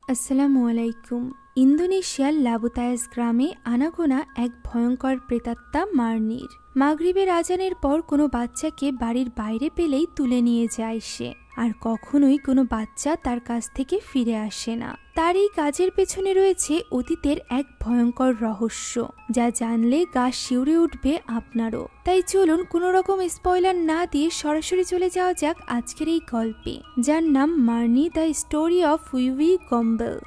আসসালামু আলাইকুম। ইন্দোনেশিয়ার লাবুতায়াস গ্রামে আনাগোনা এক ভয়ঙ্কর প্রেতাত্মা মার্নির। মাগরিবের আজানের পর কোনো বাচ্চাকে বাড়ির বাইরে পেলেই তুলে নিয়ে যায় সে, আর কখনোই কোনো বাচ্চা তার কাছ থেকে ফিরে আসে না। তার এই কাজের পেছনে রয়েছে অতীতের এক ভয়ঙ্কর রহস্য, যা জানলে গা শিউরে উঠবে আপনারও। তাই চলুন কোনো রকম স্পয়লার না দিয়ে সরাসরি চলে যাওয়া যাক আজকের এই গল্পে, যার নাম মার্নি দ্য স্টোরি অফ উইউই গম্বেল।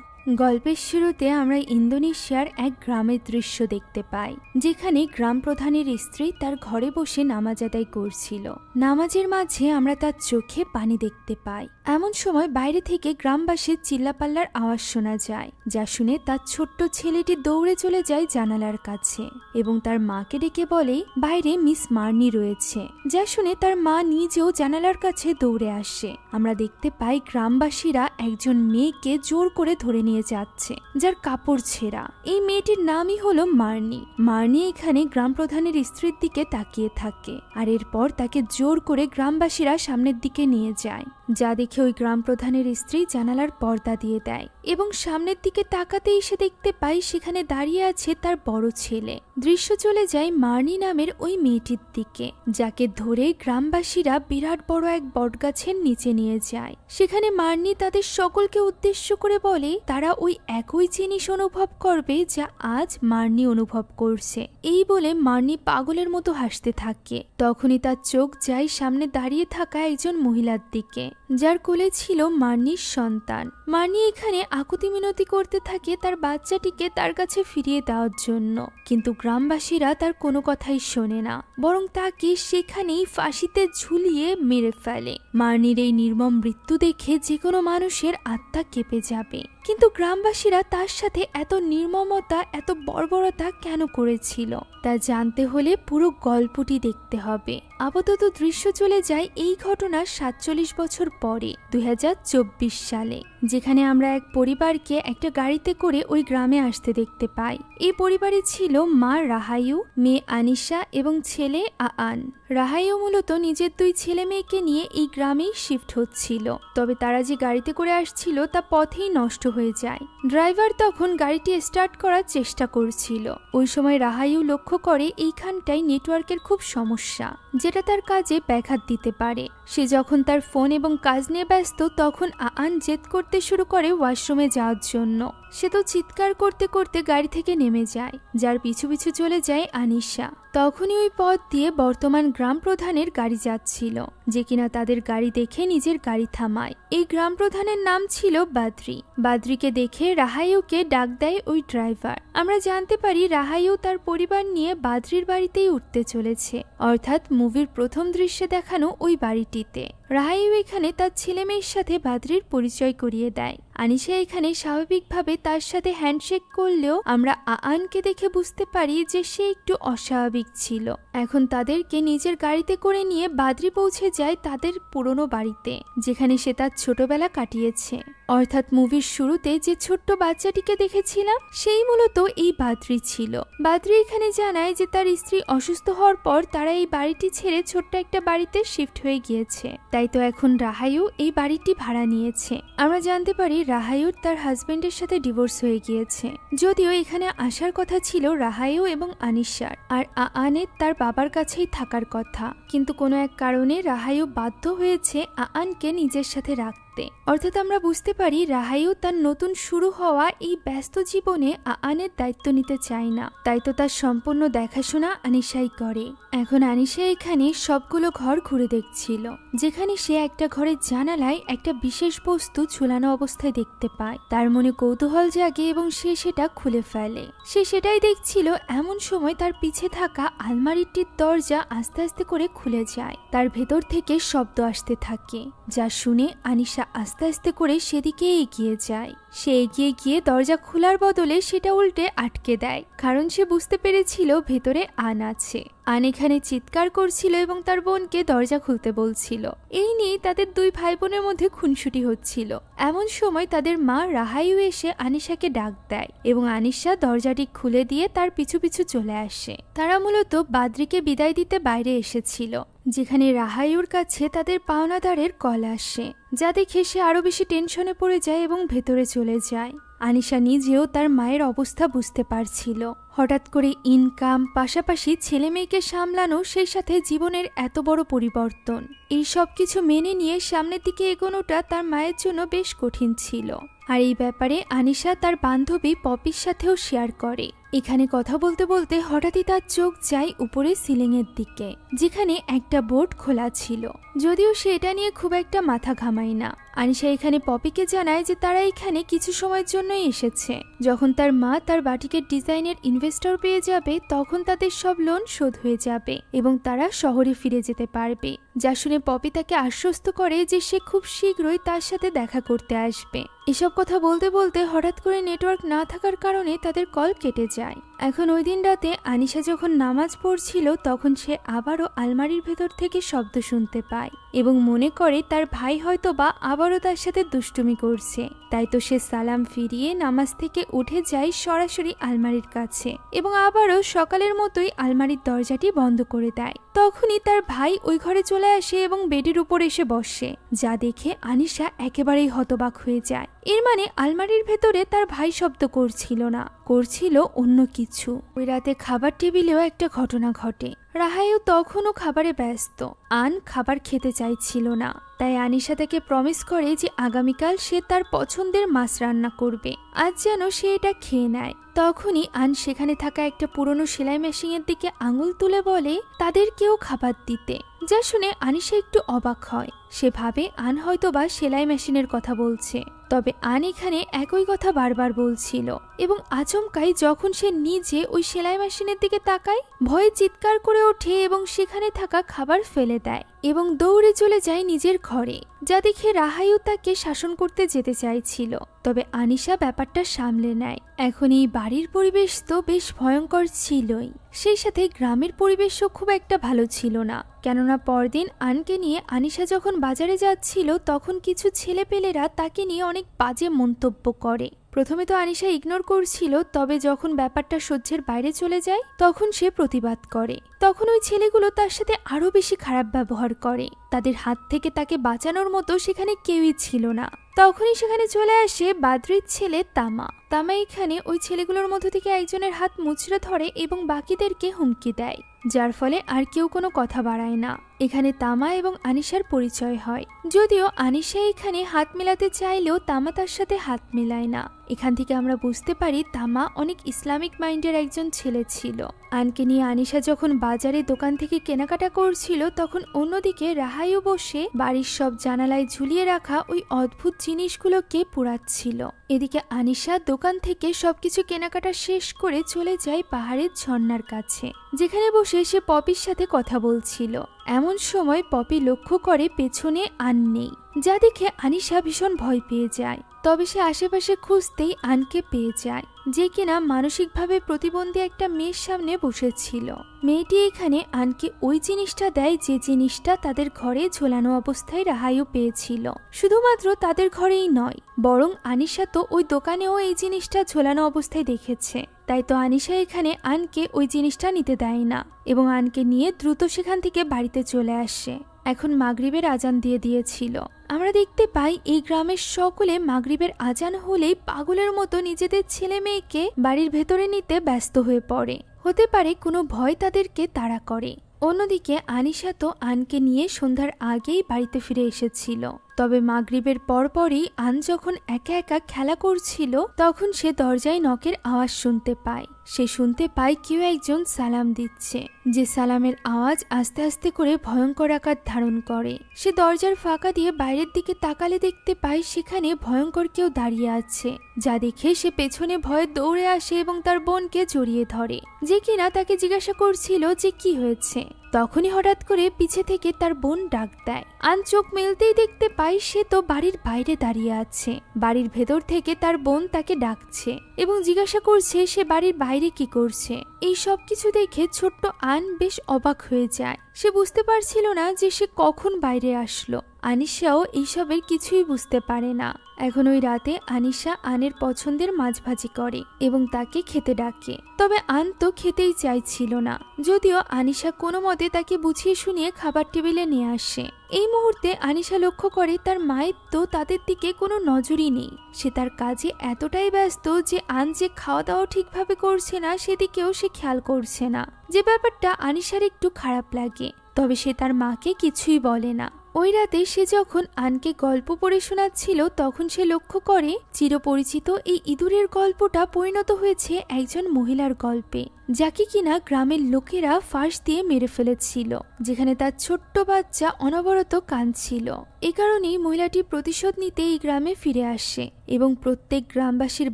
গল্পের শুরুতে আমরা ইন্দোনেশিয়ার এক গ্রামের দৃশ্য দেখতে পাই, যেখানে গ্রাম প্রধানের স্ত্রী তার ঘরে বসে নামাজ আদায় করছিল। নামাজের মাঝে আমরা তার চোখে পানি দেখতে পাই। এমন সময় বাইরে থেকে গ্রামবাসীর চিল্লাপাল্লার আওয়াজ শোনা যায়, যা শুনে তার ছোট্ট ছেলেটি দৌড়ে চলে যায় জানালার কাছে এবং তার মাকে ডেকে বলে বাইরে মিস মার্নি রয়েছে। যা শুনে তার মা নিজেও জানালার কাছে দৌড়ে আসে। আমরা দেখতে পাই গ্রামবাসীরা একজন মেয়েকে জোর করে ধরে নিয়ে যাচ্ছে, যার কাপড় ছেঁড়া। এই মেয়েটির নামই হলো মার্নি। মার্নি এখানে গ্রাম প্রধানের স্ত্রীর দিকে তাকিয়ে থাকে, আর এরপর তাকে জোর করে গ্রামবাসীরা সামনের দিকে নিয়ে যায়। যা দেখে ওই গ্রাম প্রধানের স্ত্রী জানালার পর্দা দিয়ে দেয় এবং সামনের দিকে তাকাতেই সে দেখতে পাই সেখানে দাঁড়িয়ে আছে তার বড় ছেলে। দৃশ্য চলে যায় মার্নি নামের ওই মেয়েটির দিকে, যাকে ধরে গ্রামবাসীরা বিরাট বড় এক বটগাছের নিচে নিয়ে যায়। সেখানে মার্নি তাদের সকলকে উদ্দেশ্য করে বলে তারা ওই একই জিনিস অনুভব করবে যা আজ মার্নি অনুভব করছে। এই বলে মার্নি পাগলের মতো হাসতে থাকে। তখনই তার চোখ যায় সামনে দাঁড়িয়ে থাকা একজন মহিলার দিকে, যার কোলে ছিল মার্নির সন্তান। মার্নি এখানে আকুতি মিনতি করতে থাকে তার বাচ্চাটিকে তার কাছে ফিরিয়ে দেওয়ার জন্য, কিন্তু গ্রামবাসীরা তার কোনো কথাই শোনে না, বরং তাকে সেখানেই ফাঁসিতে ঝুলিয়ে মেরে ফেলে। মার্নির এই নির্মম মৃত্যু দেখে যে কোনো মানুষের আত্মা কেঁপে যাবে, কিন্তু গ্রামবাসীরা তার সাথে এত নির্মমতা, এত বর্বরতা কেন করেছিল তা জানতে হলে পুরো গল্পটি দেখতে হবে। আপাতত দৃশ্য চলে যায় এই ঘটনার 47 বছর পরে 2024 সালে, যেখানে আমরা এক পরিবারকে একটা গাড়িতে করে ওই গ্রামে আসতে দেখতে পাই। এই পরিবারে ছিল মা রাহায়ু, মেয়ে আনিশা এবং ছেলে আআন। রাহায়ু মূলত নিজের দুই ছেলে মেয়েকে নিয়ে এই গ্রামেই শিফট হচ্ছিল, তবে তারা যে গাড়িতে করে আসছিল তা পথেই নষ্ট হয়ে যায়। ড্রাইভার তখন গাড়িটি স্টার্ট করার চেষ্টা করছিল। ওই সময় রাহায়ু লক্ষ্য করে এইখানটায় নেটওয়ার্কের খুব সমস্যা, যেটা তার কাজে ব্যাঘাত দিতে পারে। সে যখন তার ফোন এবং কাজ নিয়ে ব্যস্ত, তখন আআন জেদ করতে শুরু করে ওয়াশরুমে যাওয়ার জন্য। সে তো চিৎকার করতে করতে গাড়ি থেকে নেমে যায়, যার পিছু পিছু চলে যায় আনিশা। তখনই ওই পথ দিয়ে বর্তমান গ্রাম প্রধানের গাড়ি যাচ্ছিল, যে কিনা তাদের গাড়ি দেখে নিজের গাড়ি থামায়। এই গ্রাম প্রধানের নাম ছিল বাদ্রি। বাদ্রিকে দেখে রাহায়ুকে ডাক দেয় ওই ড্রাইভার। আমরা জানতে পারি রাহায়ু তার পরিবার নিয়ে বাদ্রির বাড়িতেই উঠতে চলেছে, অর্থাৎ মুভির প্রথম দৃশ্যে দেখানো ওই বাড়িটিতে। রাহায়ু এখানে তার ছেলে মেয়ের সাথে বাদ্রির পরিচয় করিয়ে দেয়। আনিশা এখানে স্বাভাবিকভাবে তার সাথে হ্যান্ডশেক করলেও আমরা আআনকে দেখে বুঝতে পারি যে সে একটু অস্বাভাবিক ছিল। এখন তাদেরকে নিজের গাড়িতে করে নিয়ে বাদ্রি পৌঁছে যায় তাদের পুরনো বাড়িতে, যেখানে সে তার ছোটবেলা কাটিয়েছে। অর্থাৎ মুভির শুরুতে যে ছোট্ট বাচ্চাটিকে দেখেছিলাম, সেই মূলত এই বাদ্রি ছিল। বাদ্রি এখানে জানায় যে তার স্ত্রী অসুস্থ হওয়ার পর তারা এই বাড়িটি ছেড়ে ছোট্ট একটা বাড়িতে শিফট হয়ে গিয়েছে, তাই তো এখন রাহায়ু এই বাড়িটি ভাড়া নিয়েছে। আমরা জানতে পারি রাহায়ুর তার হাজবেন্ডের সাথে ডিভোর্স হয়ে গিয়েছে, যদিও এখানে আসার কথা ছিল রাহায়ু এবং আনিশার, আর আআনের তার বাবার কাছেই থাকার কথা, কিন্তু কোনো এক কারণে রাহায়ু বাধ্য হয়েছে আআনকে নিজের সাথে রাখতে। অর্থাৎ আমরা বুঝতে পারি রাহায়ু তার নতুন শুরু হওয়া এই ব্যস্ত জীবনে আআনের দায়িত্ব নিতে চায় না, তাই তো তার সম্পূর্ণ দেখাশোনা আনিশাই করে। এখন আনিশা এখানে সবগুলো ঘর ঘুরে দেখছিল, যেখানে সে একটা ঘরের জানালায় একটা বিশেষ বস্তু ঝুলানো অবস্থায় দেখতে পায়। তার মনে কৌতূহল জাগে এবং সে সেটা খুলে ফেলে। সে সেটাই দেখছিল, এমন সময় তার পিছে থাকা আলমারিটির দরজা আস্তে আস্তে করে খুলে যায়। তার ভেতর থেকে শব্দ আসতে থাকে, যা শুনে আনিশা আস্তে আস্তে করে সেদিকে এগিয়ে যায়। সে এগিয়ে গিয়ে দরজা খোলার বদলে সেটা উল্টে আটকে দেয়, কারণ সে বুঝতে পেরেছিল ভেতরে আন আছে। আন এখানে চিৎকার করছিল এবং তার বোনকে দরজা খুলতে বলছিল। এই নিয়ে তাদের দুই ভাই বোনের মধ্যে খুনসুটি হচ্ছিল। এমন সময় তাদের মা রাহায়ু এসে আনিশাকে ডাক দেয় এবং আনিশা দরজাটি খুলে দিয়ে তার পিছু পিছু চলে আসে। তারা মূলত বাদ্রিকে বিদায় দিতে বাইরে এসেছিল, যেখানে রাহাইউর কাছে তাদের পাওনাদারের কল আসে, যা দেখে সে আরো বেশি টেনশনে পড়ে যায় এবং ভেতরে চলে যায়। আনিশা নিজেও তার মায়ের অবস্থা বুঝতে পারছিল। হঠাৎ করে ইনকাম, পাশাপাশি ছেলে মেয়েকে সামলানো, সেই সাথে জীবনের এত বড় পরিবর্তন, এই সব কিছু মেনে নিয়ে সামনের দিকে এগোনোটা তার মায়ের জন্য বেশ কঠিন ছিল। আর এই ব্যাপারে আনিশা তার বান্ধবী পপির সাথেও শেয়ার করে। এখানে কথা বলতে বলতে হঠাৎই তার চোখ যায় উপরে সিলিংয়ের দিকে, যেখানে একটা বোর্ড খোলা ছিল। যদিও সে এটা নিয়ে খুব একটা মাথা ঘামায় না। আনিশা এখানে পপিকে জানায় যে তারা এখানে কিছু সময়ের জন্যই এসেছে। যখন তার মা তার বাটিকের ডিজাইনের ইনভেস্টর পেয়ে যাবে, তখন তাদের সব লোন শোধ হয়ে যাবে এবং তারা শহরে ফিরে যেতে পারবে। যা শুনে পপি তাকে আশ্বস্ত করে যে সে খুব শীঘ্রই তার সাথে দেখা করতে আসবে। এসব কথা বলতে বলতে হঠাৎ করে নেটওয়ার্ক না থাকার কারণে তাদের কল কেটে যায়। এখন ওই দিন রাতে আনিশা যখন নামাজ পড়ছিল, তখন সে আবারও আলমারির ভেতর থেকে শব্দ শুনতে পায় এবং মনে করে তার ভাই হয়তো বা আবারও তার সাথে দুষ্টুমি করছে। তাই তো সে সালাম ফিরিয়ে নামাজ থেকে উঠে যায় সরাসরি আলমারির কাছে এবং আবারও সকালের মতোই আলমারির দরজাটি বন্ধ করে দেয়। তখনই তার ভাই ওই ঘরে চলে আসে এবং বেডের উপর এসে বসে, যা দেখে আনিশা একেবারেই হতবাক হয়ে যায়। এর মানে আলমারির ভেতরে তার ভাই শব্দ করছিল না, করছিল অন্য কিছু। ওই রাতে খাবার টেবিলেও একটা ঘটনা ঘটে। রাহাইও তখনও খাবারে ব্যস্ত। আন খাবার খেতে চাইছিল না, তাই আনিশা তাকে প্রমিস করে যে আগামীকাল সে তার পছন্দের মাছ রান্না করবে, আজ যেন সে এটা খেয়ে নেয়। তখনই আন সেখানে থাকা একটা পুরনো সেলাই মেশিনের দিকে আঙুল তুলে বলে তাদেরকেও খাবার দিতে, যা শুনে আনিশা একটু অবাক হয়। সে ভাবে আন হয়তোবা সেলাই মেশিনের কথা বলছে, তবে আন এখানে একই কথা বারবার বলছিল এবং আচমকাই যখন সে নিজে ওই সেলাই মেশিনের দিকে তাকায়, ভয়ে চিৎকার করে ওঠে এবং সেখানে থাকা খাবার ফেলে দেয় এবং দৌড়ে চলে যায় নিজের ঘরে। যা দেখে রাহাইও তাকে শাসন করতে যেতে চাইছিল, তবে আনিশা ব্যাপারটা সামলে নেয়। এখন এই বাড়ির পরিবেশ তো বেশ ভয়ঙ্কর ছিলই, সেই সাথে গ্রামের পরিবেশও খুব একটা ভালো ছিল না। কেননা পরদিন আনকে নিয়ে আনিশা যখন বাজারে যাচ্ছিল, তখন কিছু ছেলেপেলেরা তাকে নিয়ে অনেক বাজে মন্তব্য করে। প্রথমে তো আনিশা ইগনোর করছিল, তবে যখন ব্যাপারটা সহ্যের বাইরে চলে যায় তখন সে প্রতিবাদ করে। তখন ওই ছেলেগুলো তার সাথে আরো বেশি খারাপ ব্যবহার করে। তাদের হাত থেকে তাকে বাঁচানোর মতো সেখানে কেউই ছিল না। তখনই সেখানে চলে আসে বাদ্রির ছেলে তামা। তামা এখানে ওই ছেলেগুলোর মধ্য থেকে একজনের হাত মুচড়ে ধরে এবং বাকিদেরকে হুমকি দেয়, যার ফলে আর কেউ কোনো কথা বাড়ায় না। এখানে তামা এবং আনিশার পরিচয় হয়। যদিও আনিশা এখানে হাত মেলাতে চাইলেও তামা তার সাথে হাত মেলায় না। এখান থেকে আমরা বুঝতে পারি তামা অনেক ইসলামিক মাইন্ডের একজন ছেলে ছিল। আনকে নিয়ে আনিশা যখন বাজারে দোকান থেকে কেনাকাটা করছিল, তখন অন্যদিকে রাহাইও বসে বাড়ির সব জানালায় ঝুলিয়ে রাখা ওই অদ্ভুত জিনিসগুলোকে পোড়াচ্ছিল। এদিকে আনিশা দোকান থেকে সবকিছু কেনাকাটা শেষ করে চলে যায় পাহাড়ের ঝর্ণার কাছে, যেখানে বসে সে পপির সাথে কথা বলছিল। এমন সময় পপি লক্ষ্য করে পেছনে আন নেই, যা দেখে আনিশা ভীষণ ভয় পেয়ে যায়। তবে সে আশেপাশে খুঁজতেই আনকে পেয়ে যায়, যে কিনা মানসিকভাবে প্রতিবন্ধী একটা মেয়ের সামনে বসেছিল। মেয়েটি এখানে আনকে ওই জিনিসটা দেয় যে জিনিসটা তাদের ঘরে ঝোলানো অবস্থায় রাহাইও পেয়েছিল। শুধুমাত্র তাদের ঘরেই নয়, বরং আনিশা তো ওই দোকানেও এই জিনিসটা ঝোলানো অবস্থায় দেখেছে। তাই তো আনিশা এখানে আনকে ওই জিনিসটা নিতে দেয় না এবং আনকে নিয়ে দ্রুত সেখান থেকে বাড়িতে চলে আসে। এখন মাগরিবের আজান দিয়ে দিয়েছিল। আমরা দেখতে পাই এই গ্রামের সকলে মাগরিবের আজান হলেই পাগলের মতো নিজেদের ছেলে মেয়েকে বাড়ির ভেতরে নিতে ব্যস্ত হয়ে পড়ে। হতে পারে কোনো ভয় তাদেরকে তাড়া করে। অন্যদিকে আনিশা তো আনকে নিয়ে সন্ধ্যার আগেই বাড়িতে ফিরে এসেছিল। তবে মাগরিবের পরপরই আন যখন একা একা খেলা করছিল, তখন সে দরজায় নকের আওয়াজ শুনতে পায়। সে শুনতে পায় কেউ একজন সালাম দিচ্ছে, যে সালামের আওয়াজ আস্তে আস্তে করে ভয়ঙ্কর আকার ধারণ করে। সে দরজার ফাঁকা দিয়ে বাইরের দিকে তাকালে দেখতে পায় সেখানে ভয়ঙ্কর কেউ দাঁড়িয়ে আছে, যা দেখে সে পেছনে ভয়ে দৌড়ে আসে এবং তার বোনকে জড়িয়ে ধরে, যে কিনা তাকে জিজ্ঞাসা করছিল যে কি হয়েছে। তখনই হঠাৎ করে পিছে থেকে তার বোন ডাক দেয়। আন চোখ মেলতেই দেখতে পায় সে তো বাড়ির বাইরে দাঁড়িয়ে আছে। বাড়ির ভেতর থেকে তার বোন তাকে ডাকছে এবং জিজ্ঞাসা করছে সে বাড়ির বাইরে কি করছে। এই সব কিছু দেখে ছোট্ট আন বেশ অবাক হয়ে যায়। সে বুঝতে পারছিল না যে সে কখন বাইরে আসলো। আনিশাও এইসবের কিছুই বুঝতে পারে না। এখন ওই রাতে আনিশা আনের পছন্দের মাছ ভাজি করে এবং তাকে খেতে ডাকে। তবে আন তো খেতেই চাইছিল না, যদিও আনিশা কোনো মতে তাকে বুঝিয়ে শুনিয়ে খাবার টেবিলে নিয়ে আসে। এই মুহূর্তে আনিশা লক্ষ্য করে তার মায়ের তো তাদের দিকে কোনো নজরই নেই। সে তার কাজে এতটাই ব্যস্ত যে আন যে খাওয়া দাওয়া ঠিকভাবে করছে না সেদিকেও সে খেয়াল করছে না, যে ব্যাপারটা আনিশার একটু খারাপ লাগে। তবে সে তার মাকে কিছুই বলে না। ওই রাতে সে যখন আনকে গল্প পড়ে শোনাচ্ছিল তখন সে লক্ষ্য করে চিরপরিচিত এই ইঁদুরের গল্পটা পরিণত হয়েছে একজন মহিলার গল্পে, যাকে কিনা গ্রামের লোকেরা ফাঁস দিয়ে মেরে ফেলেছিল, যেখানে তার ছোট্ট বাচ্চা অনবরত কাঁদছিল। এ কারণেই মহিলাটি প্রতিশোধ নিতে এই গ্রামে ফিরে আসে এবং প্রত্যেক গ্রামবাসীর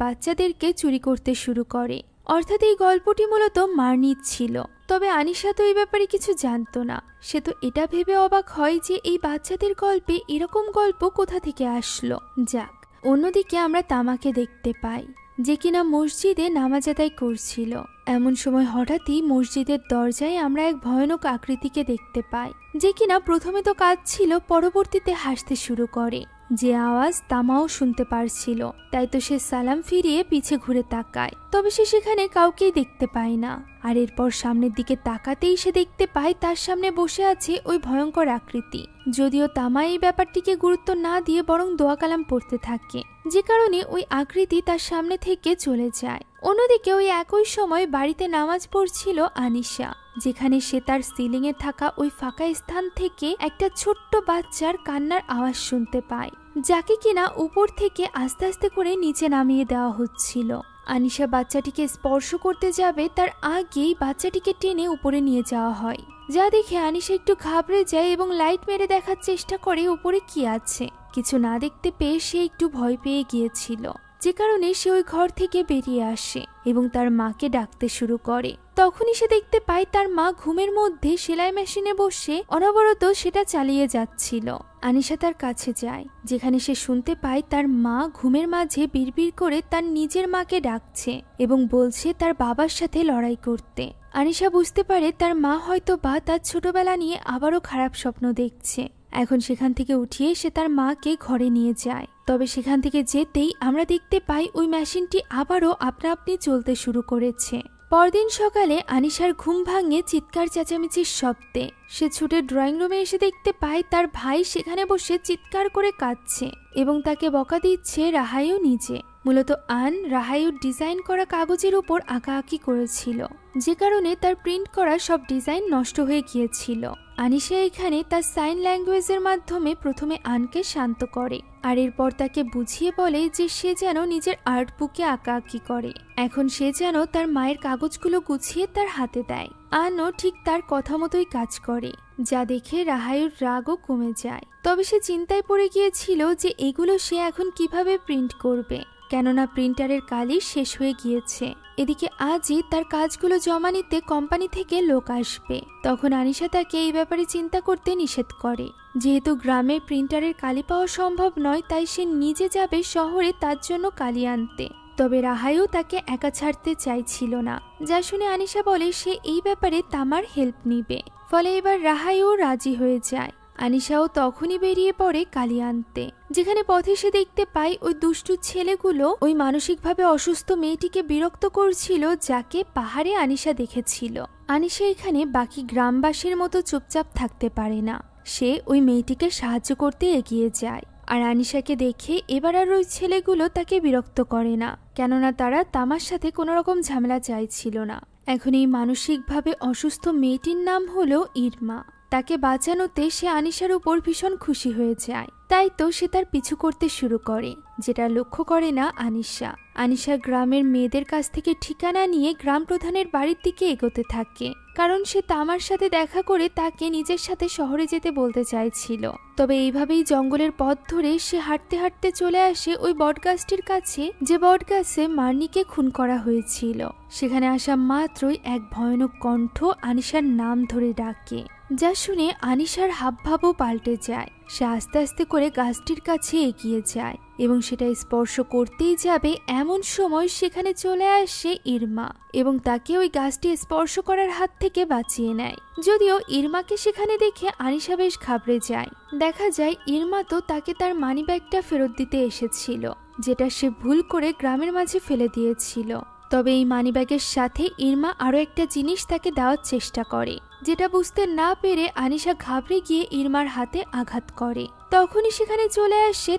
বাচ্চাদেরকে চুরি করতে শুরু করে। অর্থাৎ এই গল্পটি মূলত মার্নির ছিল। তবে আনিশা তো এই ব্যাপারে কিছু জানতো না। সে তো এটা ভেবে অবাক হয় যে এই বাচ্চাদের গল্পে এরকম গল্প কোথা থেকে আসলো। যাক, অন্যদিকে আমরা তামাকে দেখতে পাই, যে কিনা মসজিদে নামাজ আদায় করছিল। এমন সময় হঠাৎই মসজিদের দরজায় আমরা এক ভয়ানক আকৃতিকে দেখতে পাই, যে কিনা প্রথমে তো কাঁদছিল, পরবর্তীতে হাসতে শুরু করে। যে আওয়াজ তামাও শুনতে পারছিল, তাই তো সে সালাম ফিরিয়ে পিছে ঘুরে তাকায়। তবে সে সেখানে কাউকেই দেখতে পায় না। আর এরপর সামনের দিকে তাকাতেই সে দেখতে পায় তার সামনে বসে আছে ওই ভয়ঙ্কর আকৃতি। যদিও তামা এই ব্যাপারটিকে গুরুত্ব না দিয়ে বরং দোয়া কালাম পড়তে থাকে, যে কারণে ওই আকৃতি তার সামনে থেকে চলে যায়। অন্যদিকে ওই একই সময় বাড়িতে নামাজ পড়ছিল আনিশা, যেখানে সে তার সিলিংয়ে থাকা ওই ফাঁকা স্থান থেকে একটা ছোট্ট বাচ্চার কান্নার আওয়াজ শুনতে পায়, যাকে কিনা উপর থেকে আস্তে আস্তে করে নিচে নামিয়ে দেওয়া হচ্ছিল। আনিশা বাচ্চাটিকে স্পর্শ করতে যাবে তার আগেই বাচ্চাটিকে টেনে উপরে নিয়ে যাওয়া হয়, যা দেখে আনিশা একটু ঘাবড়ে যায় এবং লাইট মেরে দেখার চেষ্টা করে উপরে কি আছে। কিছু না দেখতে পেয়ে সে একটু ভয় পেয়ে গিয়েছিল, যে কারণে সে ওই ঘর থেকে বেরিয়ে আসে এবং তার মাকে ডাকতে শুরু করে। তখনই সে দেখতে পায় তার মা ঘুমের মধ্যে সেলাই মেশিনে বসে অনবরত সেটা চালিয়ে যাচ্ছিল। আনিশা তার কাছে যায়, যেখানে সে শুনতে পায় তার মা ঘুমের মাঝে বিড়বিড় করে তার নিজের মাকে ডাকছে এবং বলছে তার বাবার সাথে লড়াই করতে। আনিশা বুঝতে পারে তার মা হয়তো বা তার ছোটবেলা নিয়ে আবারও খারাপ স্বপ্ন দেখছে। এখন সেখান থেকে উঠিয়ে সে তার মাকে ঘরে নিয়ে যায়। তবে সেখান থেকে যেতেই আমরা দেখতে পাই ওই মেশিনটি আবারও আপনা আপনি চলতে শুরু করেছে। পরদিন সকালে আনিশার ঘুম ভাঙে চিৎকার চেঁচামেচির শব্দে। সে ছুটে ড্রয়িং রুমে এসে দেখতে পায় তার ভাই সেখানে বসে চিৎকার করে কাঁদছে এবং তাকে বকা দিচ্ছে রাহাইও নিজে। মূলত আন রাহাইউর ডিজাইন করা কাগজের উপর আঁকাআঁকি করেছিল, যে কারণে তার প্রিন্ট করা সব ডিজাইন নষ্ট হয়ে গিয়েছিল। আনিশা এখানে তার সাইন ল্যাঙ্গুয়েজের মাধ্যমে প্রথমে আনকে শান্ত করে, আর এরপর তাকে বুঝিয়ে বলে যে সে যেন নিজের আর্ট বুকে আঁকাআঁকি করে। এখন সে যেন তার মায়ের কাগজগুলো গুছিয়ে তার হাতে দেয়। আনও ঠিক তার কথা মতোই কাজ করে, যা দেখে রাহাইউর রাগও কমে যায়। তবে সে চিন্তায় পড়ে গিয়েছিল যে এগুলো সে এখন কিভাবে প্রিন্ট করবে, কেননা প্রিন্টারের কালি শেষ হয়ে গিয়েছে। এদিকে আজই তার কাজগুলো জমা নিতে কোম্পানি থেকে লোক আসবে। তখন আনিশা তাকে এই ব্যাপারে চিন্তা করতে নিষেধ করে। যেহেতু গ্রামে প্রিন্টারের কালি পাওয়া সম্ভব নয়, তাই সে নিজে যাবে শহরে তার জন্য কালি আনতে। তবে রাহাইও তাকে একা ছাড়তে চাইছিল না, যা শুনে আনিশা বলে সে এই ব্যাপারে তামার হেল্প নিবে। ফলে এবার রাহাইও রাজি হয়ে যায়। আনিশাও তখনই বেরিয়ে পড়ে কালি আনতে, যেখানে পথে সে দেখতে পায় ওই দুষ্টু ছেলেগুলো ওই মানসিকভাবে অসুস্থ মেয়েটিকে বিরক্ত করছিল, যাকে পাহাড়ে আনিশা দেখেছিল। আনিশা এখানে বাকি গ্রামবাসীর মতো চুপচাপ থাকতে পারে না। সে ওই মেয়েটিকে সাহায্য করতে এগিয়ে যায়। আর আনিশাকে দেখে এবার আর ওই ছেলেগুলো তাকে বিরক্ত করে না, কেননা তারা তামার সাথে কোনো রকম ঝামেলা চাইছিল না। এখন এই মানসিকভাবে অসুস্থ মেয়েটির নাম হলো ইরমা। তাকে বাঁচানোতে সে আনিশার উপর ভীষণ খুশি হয়ে যায়, তাই তো সে তার পিছু করতে শুরু করে, যেটা লক্ষ্য করে না আনিশা। আনিশা গ্রামের মেয়েদের কাছ থেকে ঠিকানা নিয়ে গ্রাম প্রধানের বাড়ির দিকে এগোতে থাকে, কারণ সে তামার সাথে দেখা করে তাকে নিজের সাথে শহরে যেতে বলতে চাইছিল। তবে এইভাবেই জঙ্গলের পথ ধরে সে হাঁটতে হাঁটতে চলে আসে ওই বটগাছটির কাছে, যে বটগাছে মার্নিকে খুন করা হয়েছিল। সেখানে আসা মাত্রই এক ভয়ানক কণ্ঠ আনিশার নাম ধরে ডাকে, যা শুনে আনিশার হাবভাবও পাল্টে যায়। সে আস্তে আস্তে করে গাছটির কাছে এগিয়ে যায় এবং সেটা স্পর্শ করতেই যাবে, এমন সময় সেখানে চলে আসে ইরমা এবং তাকে ওই গাছটি স্পর্শ করার হাত থেকে বাঁচিয়ে নেয়। যদিও ইরমাকে সেখানে দেখে আনিশা বেশ ঘাবড়ে যায়। দেখা যায় ইরমা তো তাকে তার মানিব্যাগটা ফেরত দিতে এসেছিল, যেটা সে ভুল করে গ্রামের মাঝে ফেলে দিয়েছিল। তবে এই মানিব্যাগের সাথে ইরমা আরো একটা জিনিস তাকে দেওয়ার চেষ্টা করে, যেটা বুঝতে না পেরে আনিশা ঘাবড়ে গিয়ে ইরমার হাতে আঘাত করে। তখনই সেখানে চলে আসে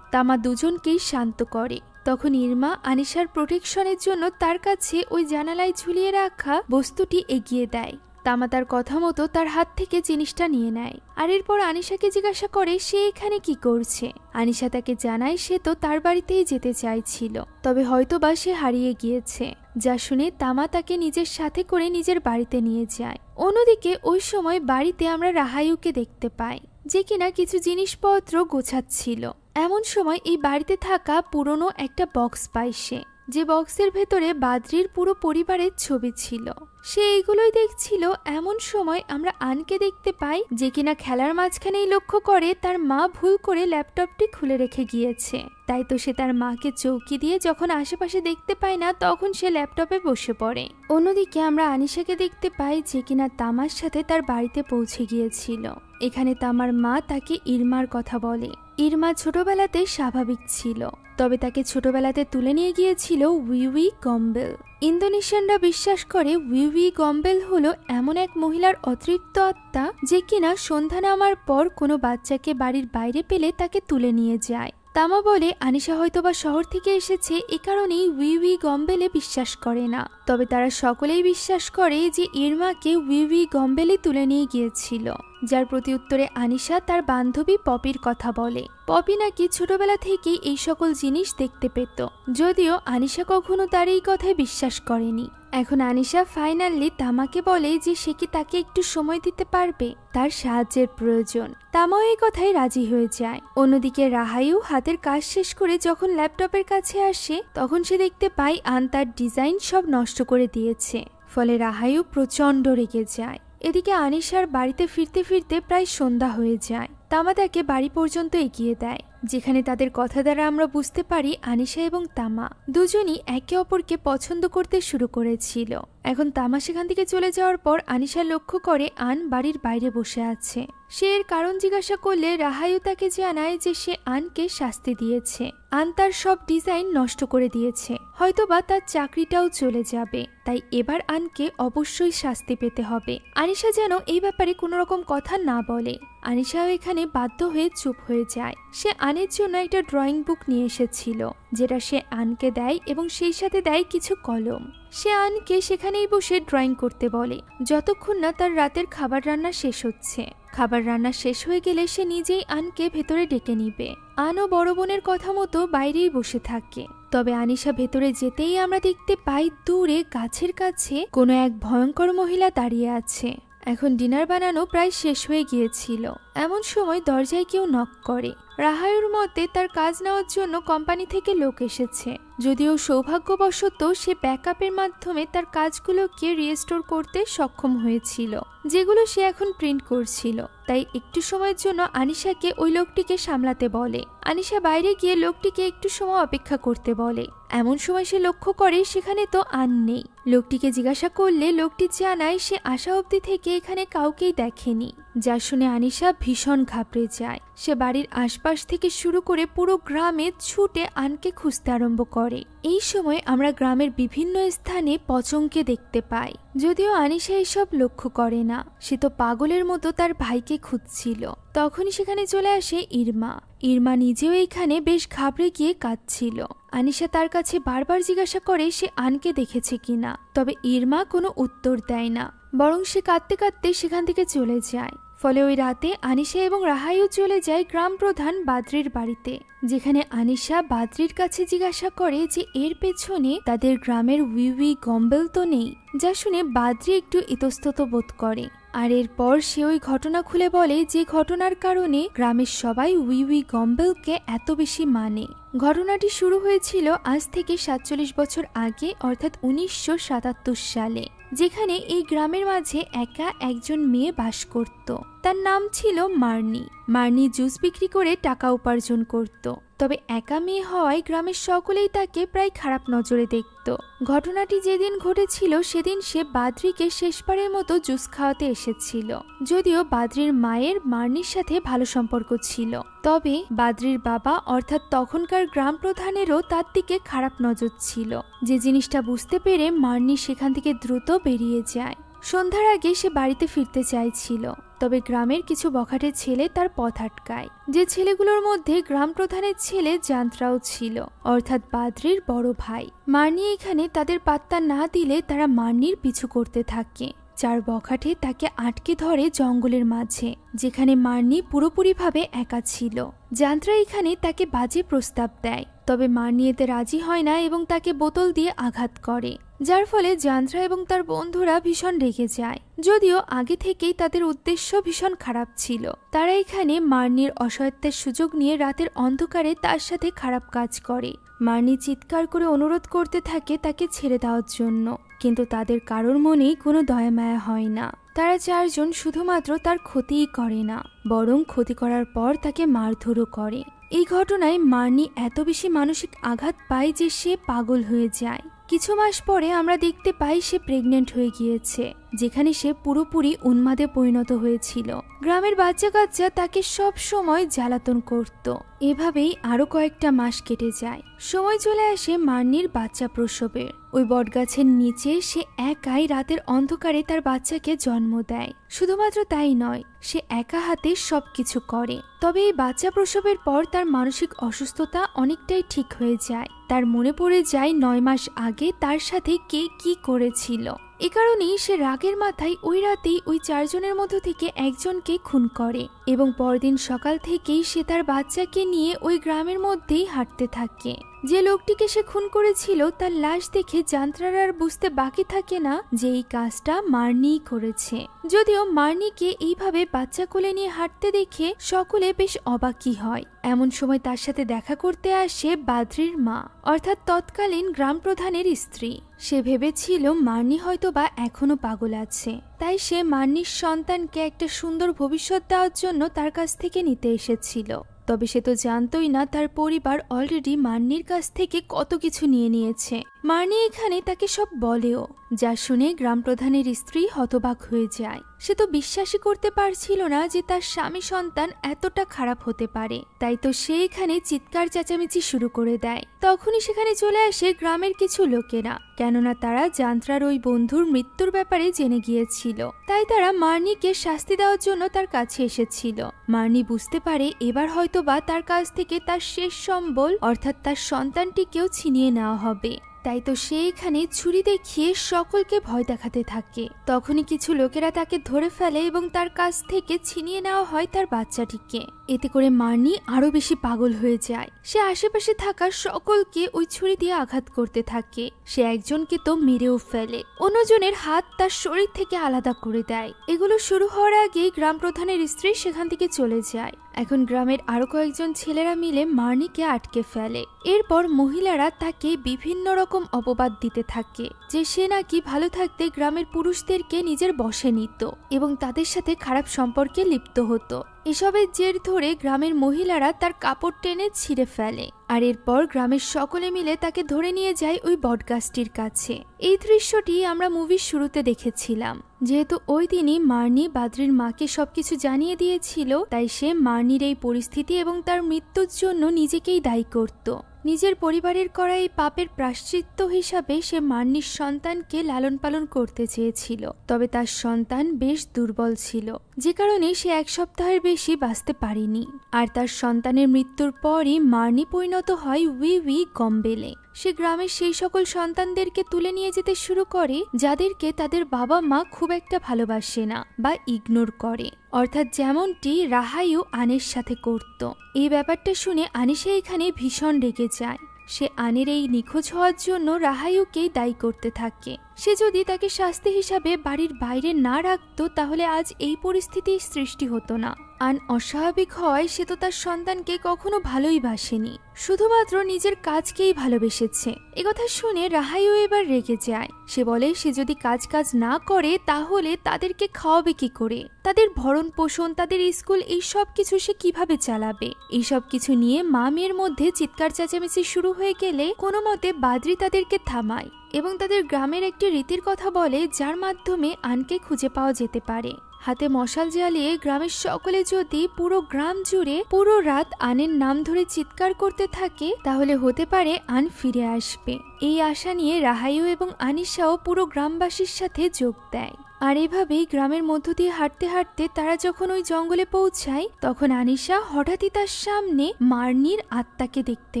তামা দুজনকেই শান্ত করে। তখন ইরমা আনিশার প্রোটেকশনের জন্য তার কাছে ওই জানালায় ঝুলিয়ে রাখা বস্তুটি এগিয়ে দেয়। তামা তার কথা মতো তার হাত থেকে জিনিসটা নিয়ে নেয়। আর এরপর আনিশাকে জিজ্ঞাসা করে সে এখানে কি করছে। আনিশা তাকে জানায় সে তো তার বাড়িতেই যেতে চাইছিল, তবে হয়তোবা সে হারিয়ে গিয়েছে। যা শুনে তামা তাকে নিজের সাথে করে নিজের বাড়িতে নিয়ে যায়। অন্যদিকে ওই সময় বাড়িতে আমরা রাহায়ুকে দেখতে পাই, যে কিনা কিছু জিনিসপত্র গোছাচ্ছিল। এমন সময় এই বাড়িতে থাকা পুরনো একটা বক্স পায় সে, যে বক্সের ভেতরে বাদ্রির পুরো পরিবারের ছবি ছিল। সে এইগুলোই দেখছিল। এমন সময় আমরা আনকে দেখতে পাই, যে কিনা খেলার মাঝখানেই লক্ষ্য করে তার মা ভুল করে ল্যাপটপটি খুলে রেখে গিয়েছে। তাই তো সে তার মাকে চৌকি দিয়ে যখন আশেপাশে দেখতে পায় না, তখন সে ল্যাপটপে বসে পড়ে। অন্যদিকে আমরা আনিশাকে দেখতে পাই, যে কিনা তামার সাথে তার বাড়িতে পৌঁছে গিয়েছিল। এখানে তামার মা তাকে ইরমার কথা বলে। ইরমা ছোটবেলাতে স্বাভাবিক ছিল, তবে তাকে ছোটবেলাতে তুলে নিয়ে গিয়েছিল উইউই গম্বেল। ইন্দোনেশিয়ানরা বিশ্বাস করে উইউই গম্বেল হলো এমন এক মহিলার অতৃপ্ত আত্মা, যে কিনা সন্ধ্যা নামার পর কোনো বাচ্চাকে বাড়ির বাইরে পেলে তাকে তুলে নিয়ে যায়। তামা বলে আনিশা হয়তোবা শহর থেকে এসেছে, এ কারণেই উইউই গম্বেলে বিশ্বাস করে না। তবে তারা সকলেই বিশ্বাস করে যে ইরমাকে উইউই গম্বেলে তুলে নিয়ে গিয়েছিল। যার প্রতি উত্তরে আনিশা তার বান্ধবী পপির কথা বলে। পপি নাকি ছোটবেলা থেকেই এই সকল জিনিস দেখতে পেত, যদিও আনিশা কখনো তার এই কথায় বিশ্বাস করেনি। এখন আনিশা ফাইনালি তামাকে বলে যে সে কি তাকে একটু সময় দিতে পারবে, তার সাহায্যের প্রয়োজন। তামাও এই কথায় রাজি হয়ে যায়। অন্যদিকে রাহায়ু হাতের কাজ শেষ করে যখন ল্যাপটপের কাছে আসে, তখন সে দেখতে পায় আন তার ডিজাইন সব নষ্ট করে দিয়েছে। ফলে রাহায়ু প্রচন্ড রেগে যায়। এদিকে আনিশার বাড়িতে ফিরতে ফিরতে প্রায় সন্ধ্যা হয়ে যায়। তামা তাকে বাড়ি পর্যন্ত এগিয়ে দেয়, যেখানে তাদের কথা দ্বারা আমরা বুঝতে পারি আনিশা এবং তামা দুজনই একে অপরকে পছন্দ করতে শুরু করেছিল। এখন তামা সেখান থেকে চলে যাওয়ার পর আনিশা লক্ষ্য করে আন বাড়ির বাইরে বসে আছে। সে এর কারণ জিজ্ঞাসা করলে রাহায়ু তাকে জানায় যে সে আনকে শাস্তি দিয়েছে। আন তার সব ডিজাইন নষ্ট করে দিয়েছে, হয়তোবা তার চাকরিটাও চলে যাবে। তাই এবার আনকে অবশ্যই শাস্তি পেতে হবে। আনিশা যেন এই ব্যাপারে কোনো রকম কথা না বলে। আনিশাও এখানে বাধ্য হয়ে চুপ হয়ে যায়। সে আনের জন্য একটা ড্রয়িং বুক নিয়ে এসেছিল, যেটা সে আনকে দেয় এবং সেই সাথে দেয় কিছু কলম। সে আনকে সেখানেই বসে ড্রয়িং করতে বলে, যতক্ষণ না তার রাতের খাবার রান্না শেষ হচ্ছে। খাবার রান্না শেষ হয়ে গেলে সে নিজেই আনকে ভেতরে ডেকে নিবে। আনও বড় বোনের কথা মতো বাইরেই বসে থাকে। তবে আনিশা ভেতরে যেতেই আমরা দেখতে পাই দূরে গাছের কাছে কোনো এক ভয়ঙ্কর মহিলা দাঁড়িয়ে আছে। এখন ডিনার বানানো প্রায় শেষ হয়ে গিয়েছিল। এমন সময় দরজায় কেউ নক করে। রাহায়ুর মতে তার কাজ নেওয়ার জন্য কোম্পানি থেকে লোক এসেছে, যদিও সৌভাগ্যবশত সে ব্যাকআপের মাধ্যমে তার কাজগুলোকে রিস্টোর করতে সক্ষম হয়েছিল, যেগুলো সে এখন প্রিন্ট করছিল। তাই একটু সময়ের জন্য আনিশাকে ওই লোকটিকে সামলাতে বলে। আনিশা বাইরে গিয়ে লোকটিকে একটু সময় অপেক্ষা করতে বলে। এমন সময় সে লক্ষ্য করে সেখানে তো আন নেই। লোকটিকে জিজ্ঞাসা করলে লোকটি জানায় সে আসা অবধি থেকে এখানে কাউকেই দেখেনি। যা শুনে আনিশা ভীষণ ঘাবড়ে যায়। সে বাড়ির আশপাশ থেকে শুরু করে পুরো গ্রামে ছুটে আনকে খুঁজতে আরম্ভ করে। এই সময় আমরা গ্রামের বিভিন্ন স্থানে পচংকে দেখতে পাই, যদিও আনিশা এসব লক্ষ্য করে না। সে তো পাগলের মতো তার ভাইকে খুঁজছিল। তখনই সেখানে চলে আসে ইরমা। ইরমা নিজেও এখানে বেশ ঘাবড়ে গিয়ে কাঁদছিল। আনিশা তার কাছে বারবার জিজ্ঞাসা করে সে আনকে দেখেছে কিনা, তবে ইরমা কোনো উত্তর দেয় না, বরং সে কাঁদতে কাঁদতে সেখান থেকে চলে যায়। ফলে ওই রাতে আনিশা এবং রাহায়ু চলে যায় গ্রাম প্রধান বাদ্রির বাড়িতে, যেখানে আনিশা বাদ্রির কাছে জিজ্ঞাসা করে যে এর পেছনে তাদের গ্রামের উইউই গম্বেল তো নেই। যা শুনে বাদ্রি একটু ইতস্তত বোধ করে। আর এরপর সে ওই ঘটনা খুলে বলে যে ঘটনার কারণে গ্রামের সবাই উই উই গম্বেলকে এত বেশি মানে। ঘটনাটি শুরু হয়েছিল আজ থেকে 47 বছর আগে, অর্থাৎ 1977 সালে, যেখানে এই গ্রামের মাঝে একা একজন মেয়ে বাস করত। তার নাম ছিল মার্নি। মার্নি জুস বিক্রি করে টাকা উপার্জন করত। তবে একা মেয়ে হওয়ায় গ্রামের সকলেই তাকে প্রায় খারাপ নজরে দেখত। ঘটনাটি যেদিন ঘটেছিল সেদিন সে বাদ্রিকে শেষবারের মতো জুস খাওয়াতে এসেছিল। যদিও বাদ্রির মায়ের মার্নির সাথে ভালো সম্পর্ক ছিল, তবে বাদ্রির বাবা অর্থাৎ তখনকার গ্রাম প্রধানেরও তার দিকে খারাপ নজর ছিল। যে জিনিসটা বুঝতে পেরে মার্নি সেখান থেকে দ্রুত বেরিয়ে যায়। সন্ধ্যার আগে সে বাড়িতে ফিরতে চাইছিল, তবে গ্রামের কিছু বখাটে ছেলে তার পথ আটকায়। যে ছেলেগুলোর মধ্যে গ্রাম প্রধানের ছেলে জান্ত্রাও ছিল, অর্থাৎ বাদ্রির বড় ভাই। মার্নি এখানে তাদের পাত্তা না দিলে তারা মার্নির পিছু করতে থাকে। চার বখাটে তাকে আটকে ধরে জঙ্গলের মাঝে, যেখানে মার্নি পুরোপুরিভাবে একা ছিল। জান্ত্রা এখানে তাকে বাজে প্রস্তাব দেয়, তবে মার্নি এতে রাজি হয় না এবং তাকে বোতল দিয়ে আঘাত করে, যার ফলে জান্ত্রা এবং তার বন্ধুরা ভীষণ রেগে যায়। যদিও আগে থেকেই তাদের উদ্দেশ্য ভীষণ খারাপ ছিল। তারা এখানে মার্নির অসহায়ত্বের সুযোগ নিয়ে রাতের অন্ধকারে তার সাথে খারাপ কাজ করে। মার্নি চিৎকার করে অনুরোধ করতে থাকে তাকে ছেড়ে দেওয়ার জন্য, কিন্তু তাদের কারোর মনেই কোনো দয়া মায়া হয় না। তারা চারজন শুধুমাত্র তার ক্ষতিই করে না, বরং ক্ষতি করার পর তাকে মারধরও করে। এই ঘটনায় মার্নি এত বেশি মানসিক আঘাত পায় যে সে পাগল হয়ে যায়। কিছু মাস পরে আমরা দেখতে পাই সে প্রেগনেন্ট হয়ে গিয়েছে, যেখানে সে পুরোপুরি উন্মাদে পরিণত হয়েছিল। গ্রামের বাচ্চা কাচ্চা তাকে সব সময় জ্বালাতন করত। এভাবেই আরো কয়েকটা মাস কেটে যায়। সময় চলে আসে মার্নির বাচ্চা প্রসবের। ওই বটগাছের নিচে সে একাই রাতের অন্ধকারে তার বাচ্চাকে জন্ম দেয়। শুধুমাত্র তাই নয়, সে একা হাতে সবকিছু করে। তবে এই বাচ্চা প্রসবের পর তার মানসিক অসুস্থতা অনেকটাই ঠিক হয়ে যায়। তার মনে পড়ে যায় 9 মাস আগে তার সাথে কে কি করেছিল। এ কারণেই সে রাগের মাথায় ওই রাতেই ওই চারজনের মধ্য থেকে একজনকে খুন করে এবং পরদিন সকাল থেকেই সে তার বাচ্চাকে নিয়ে ওই গ্রামের মধ্যেই হাঁটতে থাকে। যে লোকটিকে সে খুন করেছিল তার লাশ দেখে জান্ত্রার আর বুঝতে বাকি থাকে না যে এই কাজটা মার্নিই করেছে। যদিও মার্নিকে এইভাবে বাচ্চা কোলে নিয়ে হাঁটতে দেখে সকলে বেশ অবাকই হয়। এমন সময় তার সাথে দেখা করতে আসে বাদ্রির মা, অর্থাৎ তৎকালীন গ্রাম প্রধানের স্ত্রী। সে ভেবেছিল মার্নি হয়তো বা এখনো পাগল আছে, তাই সে মার্নির সন্তানকে একটা সুন্দর ভবিষ্যৎ দেওয়ার জন্য তার কাছ থেকে নিতে এসেছিল। তবে সে তো জানতই না তার পরিবার অলরেডি মার্নির কাছ থেকে কত কিছু নিয়ে নিয়েছে। মার্নি এখানে তাকে সব বলেও, যা শুনে গ্রাম প্রধানের স্ত্রী হতবাক হয়ে যায়। সে তো বিশ্বাসই করতে পারছিল না যে তার স্বামী সন্তান এতটা খারাপ হতে পারে। তাই তো সে এখানে চিৎকার চেঁচামেচি শুরু করে দেয়। তখনই সেখানে চলে আসে গ্রামের কিছু লোকেরা, কেননা তারা জান্ত্রার ওই বন্ধুর মৃত্যুর ব্যাপারে জেনে গিয়েছিল। তাই তারা মার্নিকে শাস্তি দেওয়ার জন্য তার কাছে এসেছিল। মার্নি বুঝতে পারে এবার হয়তোবা তার কাছ থেকে তার শেষ সম্বল অর্থাৎ তার সন্তানটিকেও ছিনিয়ে নেওয়া হবে। তাই তো সে এখানে ছুরি দেখিয়ে সকলকে ভয় দেখাতে থাকে। তখনই কিছু লোকেরা তাকে ধরে ফেলে এবং তার কাছ থেকে ছিনিয়ে নেওয়া হয় তার বাচ্চাটিকে। এতে করে মার্নি আরো বেশি পাগল হয়ে যায়। সে আশেপাশে থাকা সকলকে ওই ছুরি দিয়ে আঘাত করতে থাকে। সে একজনকে তো মেরেও ফেলে, অন্যজনের হাত তার শরীর থেকে আলাদা করে দেয়। এগুলো শুরু হওয়ার আগেই গ্রাম প্রধানের স্ত্রী সেখান থেকে চলে যায়। এখন গ্রামের আরো কয়েকজন ছেলেরা মিলে মার্নিকে আটকে ফেলে। এরপর মহিলারা তাকে বিভিন্ন রকম অপবাদ দিতে থাকে যে সে নাকি ভালো থাকতে গ্রামের পুরুষদেরকে নিজের বশে নিত এবং তাদের সাথে খারাপ সম্পর্কে লিপ্ত হতো। এসবের জের ধরে গ্রামের মহিলারা তার কাপড় টেনে ছিঁড়ে ফেলে। আর এরপর গ্রামের সকলে মিলে তাকে ধরে নিয়ে যায় ওই বটগাছটির কাছে। এই দৃশ্যটি আমরা মুভির শুরুতে দেখেছিলাম। যেহেতু ওই দিনই মার্নি বাদ্রির মাকে সবকিছু জানিয়ে দিয়েছিল, তাই সে মার্নির এই পরিস্থিতি এবং তার মৃত্যুর জন্য নিজেকেই দায়ী করত। নিজের পরিবারের করা এই পাপের প্রায়শ্চিত্ত হিসাবে সে মার্নির সন্তানকে লালন পালন করতে চেয়েছিল। তবে তার সন্তান বেশ দুর্বল ছিল, যে কারণে সে 1 সপ্তাহের বেশি বাঁচতে পারেনি। আর তার সন্তানের মৃত্যুর পরই মার্নি পরিণত হয় উই উই গম্বেলে। সে গ্রামের সেই সকল সন্তানদেরকে তুলে নিয়ে যেতে শুরু করে যাদেরকে তাদের বাবা মা খুব একটা ভালোবাসে না বা ইগনোর করে, অর্থাৎ যেমনটি রাহাইও আনের সাথে করত। এই ব্যাপারটা শুনে আনিশা এখানে ভীষণ রেগে যায়। সে আনের এই নিখোঁজ হওয়ার জন্য রাহাইউকেই দায়ী করতে থাকে। সে যদি তাকে শাস্তি হিসাবে বাড়ির বাইরে না রাখতো তাহলে আজ এই পরিস্থিতির সৃষ্টি হতো না। আন অস্বাভাবিক হওয়ায় সে তো তার সন্তানকে কখনো ভালোই বাসেনি, শুধুমাত্র নিজের কাজকেই ভালোবেসেছে। একথা শুনে রাহাইউ এবার রেগে যায়। সে বলে সে যদি কাজ না করে তাহলে তাদেরকে খাওয়াবে কি করে, তাদের ভরণ পোষণ, তাদের স্কুল, এই সব কিছু সে কিভাবে চালাবে। এইসব কিছু নিয়ে মা মেয়ের মধ্যে চিৎকার চেঁচামেচি শুরু হয়ে গেলে কোনো মতে বাদ্রি তাদেরকে থামায় এবং তাদের গ্রামের একটি রীতির কথা বলে যার মাধ্যমে আনকে খুঁজে পাওয়া যেতে পারে। হাতে মশাল জ্বালিয়ে গ্রামের সকলে যদি পুরো গ্রাম জুড়ে পুরো রাত আনের নাম ধরে চিৎকার করতে থাকে তাহলে হতে পারে আন ফিরে আসবে। এই আশা নিয়ে রাহাইউ এবং আনিশাও পুরো গ্রামবাসীর সাথে যোগ দেয়। আর এভাবেই গ্রামের মধ্য দিয়ে হাঁটতে হাঁটতে তারা যখন ওই জঙ্গলে পৌঁছায় তখন আনিশা হঠাৎই তার সামনে মার্নির আত্মাকে দেখতে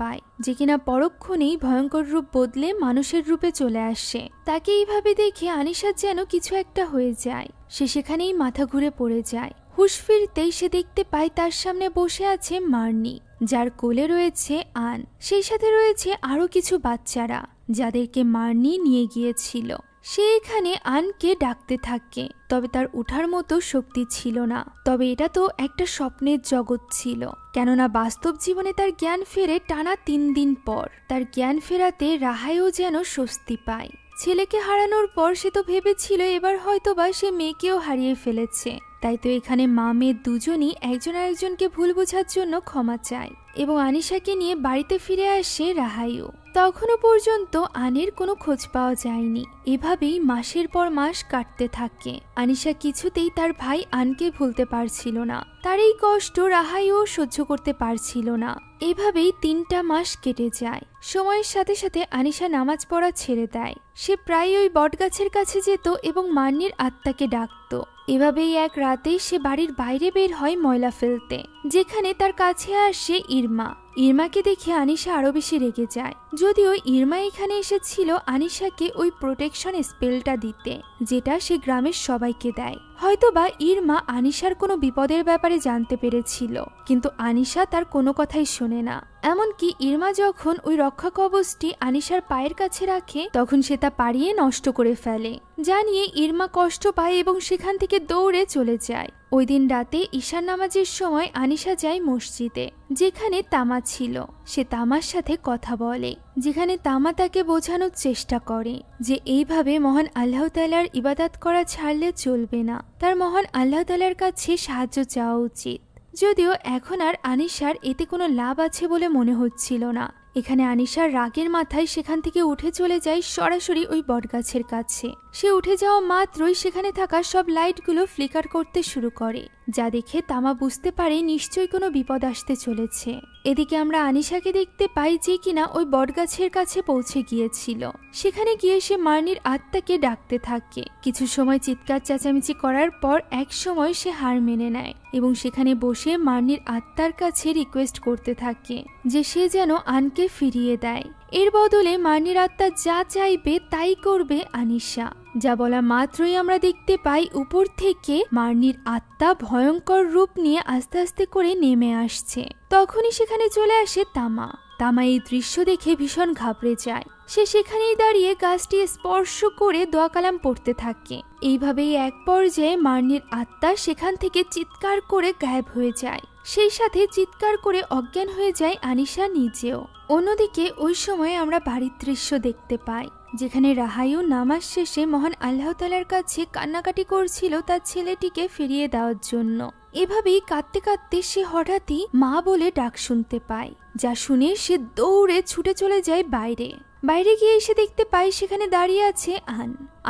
পায়, যে কিনা পরক্ষণেই ভয়ঙ্কর রূপ বদলে মানুষের রূপে চলে আসে। তাকে এইভাবে দেখে আনিশার যেন কিছু একটা হয়ে যায়। সে সেখানেই মাথা ঘুরে পড়ে যায়। হুঁশ ফিরতেই সে দেখতে পায় তার সামনে বসে আছে মার্নি, যার কোলে রয়েছে আন। সেই সাথে রয়েছে আরো কিছু বাচ্চারা যাদেরকে মার্নি নিয়ে গিয়েছিল। সে এখানে আনকে ডাকতে থাকে, তবে তার উঠার মতো শক্তি ছিল না। তবে এটা তো একটা স্বপ্নের জগৎ ছিল, কেননা বাস্তব জীবনে তার জ্ঞান ফেরে টানা 3 দিন পর। তার জ্ঞান ফেরাতে রাহাইও যেন স্বস্তি পায়। ছেলেকে হারানোর পর সে তো ভেবেছিল এবার হয়তোবা সে মেয়েকেও হারিয়ে ফেলেছে। তাই তো এখানে মা মেয়ে দুজনই একজন আরেকজনকে ভুল বোঝার জন্য ক্ষমা চায় এবং আনিশাকে নিয়ে বাড়িতে ফিরে আসে রাহাইও। তখনও পর্যন্ত আনের কোনো খোঁজ পাওয়া যায়নি। এভাবেই মাসের পর মাস কাটতে থাকে। আনিশা কিছুতেই তার ভাই আনকে ভুলতে পারছিল না। তার এই কষ্ট রাহাইও সহ্য করতে পারছিল না। এভাবেই 3টা মাস কেটে যায়। সময়ের সাথে সাথে আনিশা নামাজ পড়া ছেড়ে দেয়। সে প্রায় ওই বটগাছের কাছে যেত এবং মার্নির আত্মাকে ডাকত। এভাবেই এক রাতে সে বাড়ির বাইরে বের হয় ময়লা ফেলতে, যেখানে তার কাছে আসে ইরমা। ইরমাকে দেখে আনিশা আরো বেশি রেগে যায়। যদিও ইরমা এখানে এসেছিল আনিশাকে ওই প্রোটেকশন স্পেলটা দিতে, যেটা সে গ্রামের সবাইকে দেয়। হয়তোবা ইরমা আনিশার কোনো বিপদের ব্যাপারে জানতে পেরেছিল, কিন্তু আনিশা তার কোনো কথাই শোনে না। এমনকি ইরমা যখন ওই রক্ষা কবচটি আনিশার পায়ের কাছে রাখে তখন সে তা পাড়িয়ে নষ্ট করে ফেলে, যা নিয়ে ইরমা কষ্ট পায় এবং সেখান থেকে দৌড়ে চলে যায়। ওই দিন রাতে ঈশার নামাজের সময় আনিশা যায় মসজিদে, যেখানে তামা ছিল। সে তামার সাথে কথা বলে, যেখানে তামা তাকে বোঝানোর চেষ্টা করে যে এইভাবে মহান আল্লাহ তাআলার ইবাদত করা ছাড়লে চলবে না, তার মহান আল্লাহ তাআলার কাছে সাহায্য চাওয়া উচিত। যদিও এখন আর আনিশার এতে কোনো লাভ আছে বলে মনে হচ্ছিল না। এখানে আনিশার রাগের মাথায় সেখান থেকে উঠে চলে যায় সরাসরি ওই বটগাছের কাছে। সে উঠে যাওয়া মাত্রই সেখানে থাকা সব লাইটগুলো ফ্লিকার করতে শুরু করে, যা দেখে তামা বুঝতে পারে নিশ্চয়ই কোনো বিপদ আসতে চলেছে। এদিকে আমরা আনিশাকে দেখতে পাই যে কিনা ওই বটগাছের কাছে পৌঁছে গিয়েছিল। সেখানে গিয়ে সে মার্নির আত্মাকে ডাকতে থাকে। কিছু সময় চিৎকার চেঁচামেচি করার পর এক সময় সে হার মেনে নেয় এবং সেখানে বসে মার্নির আত্মার কাছে রিকোয়েস্ট করতে থাকে যে সে যেন আনকে ফিরিয়ে দেয়। এর বদলে মার্নির আত্মা যা চাইবে তাই করবে আনিশা। যা বলা মাত্রই আমরা দেখতে পাই উপর থেকে মার্নির আত্মা ভয়ঙ্কর রূপ নিয়ে আস্তে আস্তে করে নেমে আসছে। তখনই সেখানে চলে আসে তামা। তামা এই দৃশ্য দেখে ভীষণ ঘাবড়ে যায়। সে সেখানেই দাঁড়িয়ে গাছটি স্পর্শ করে দোয়া কালাম পড়তে থাকে। এইভাবেই এক পর্যায়ে মার্নির আত্মা সেখান থেকে চিৎকার করে গায়েব হয়ে যায়। সেই সাথে চিৎকার করে অজ্ঞান হয়ে যায় আনিশা নিজেও। অন্যদিকে ওই সময় আমরা বাড়ির দৃশ্য দেখতে পাই, যেখানে রাহাইউ নামাজ শেষে মহান আল্লাহ তাআলার কাছে কান্নাকাটি করছিল তার ছেলেটিকে ফিরিয়ে দেওয়ার জন্য। এভাবেই কাঁদতে কাঁদতে সে হঠাৎই মা বলে ডাক শুনতে পায়, যা শুনে সে দৌড়ে ছুটে চলে যায় বাইরে। বাইরে গিয়ে এসে দেখতে পায় সেখানে দাঁড়িয়ে আছে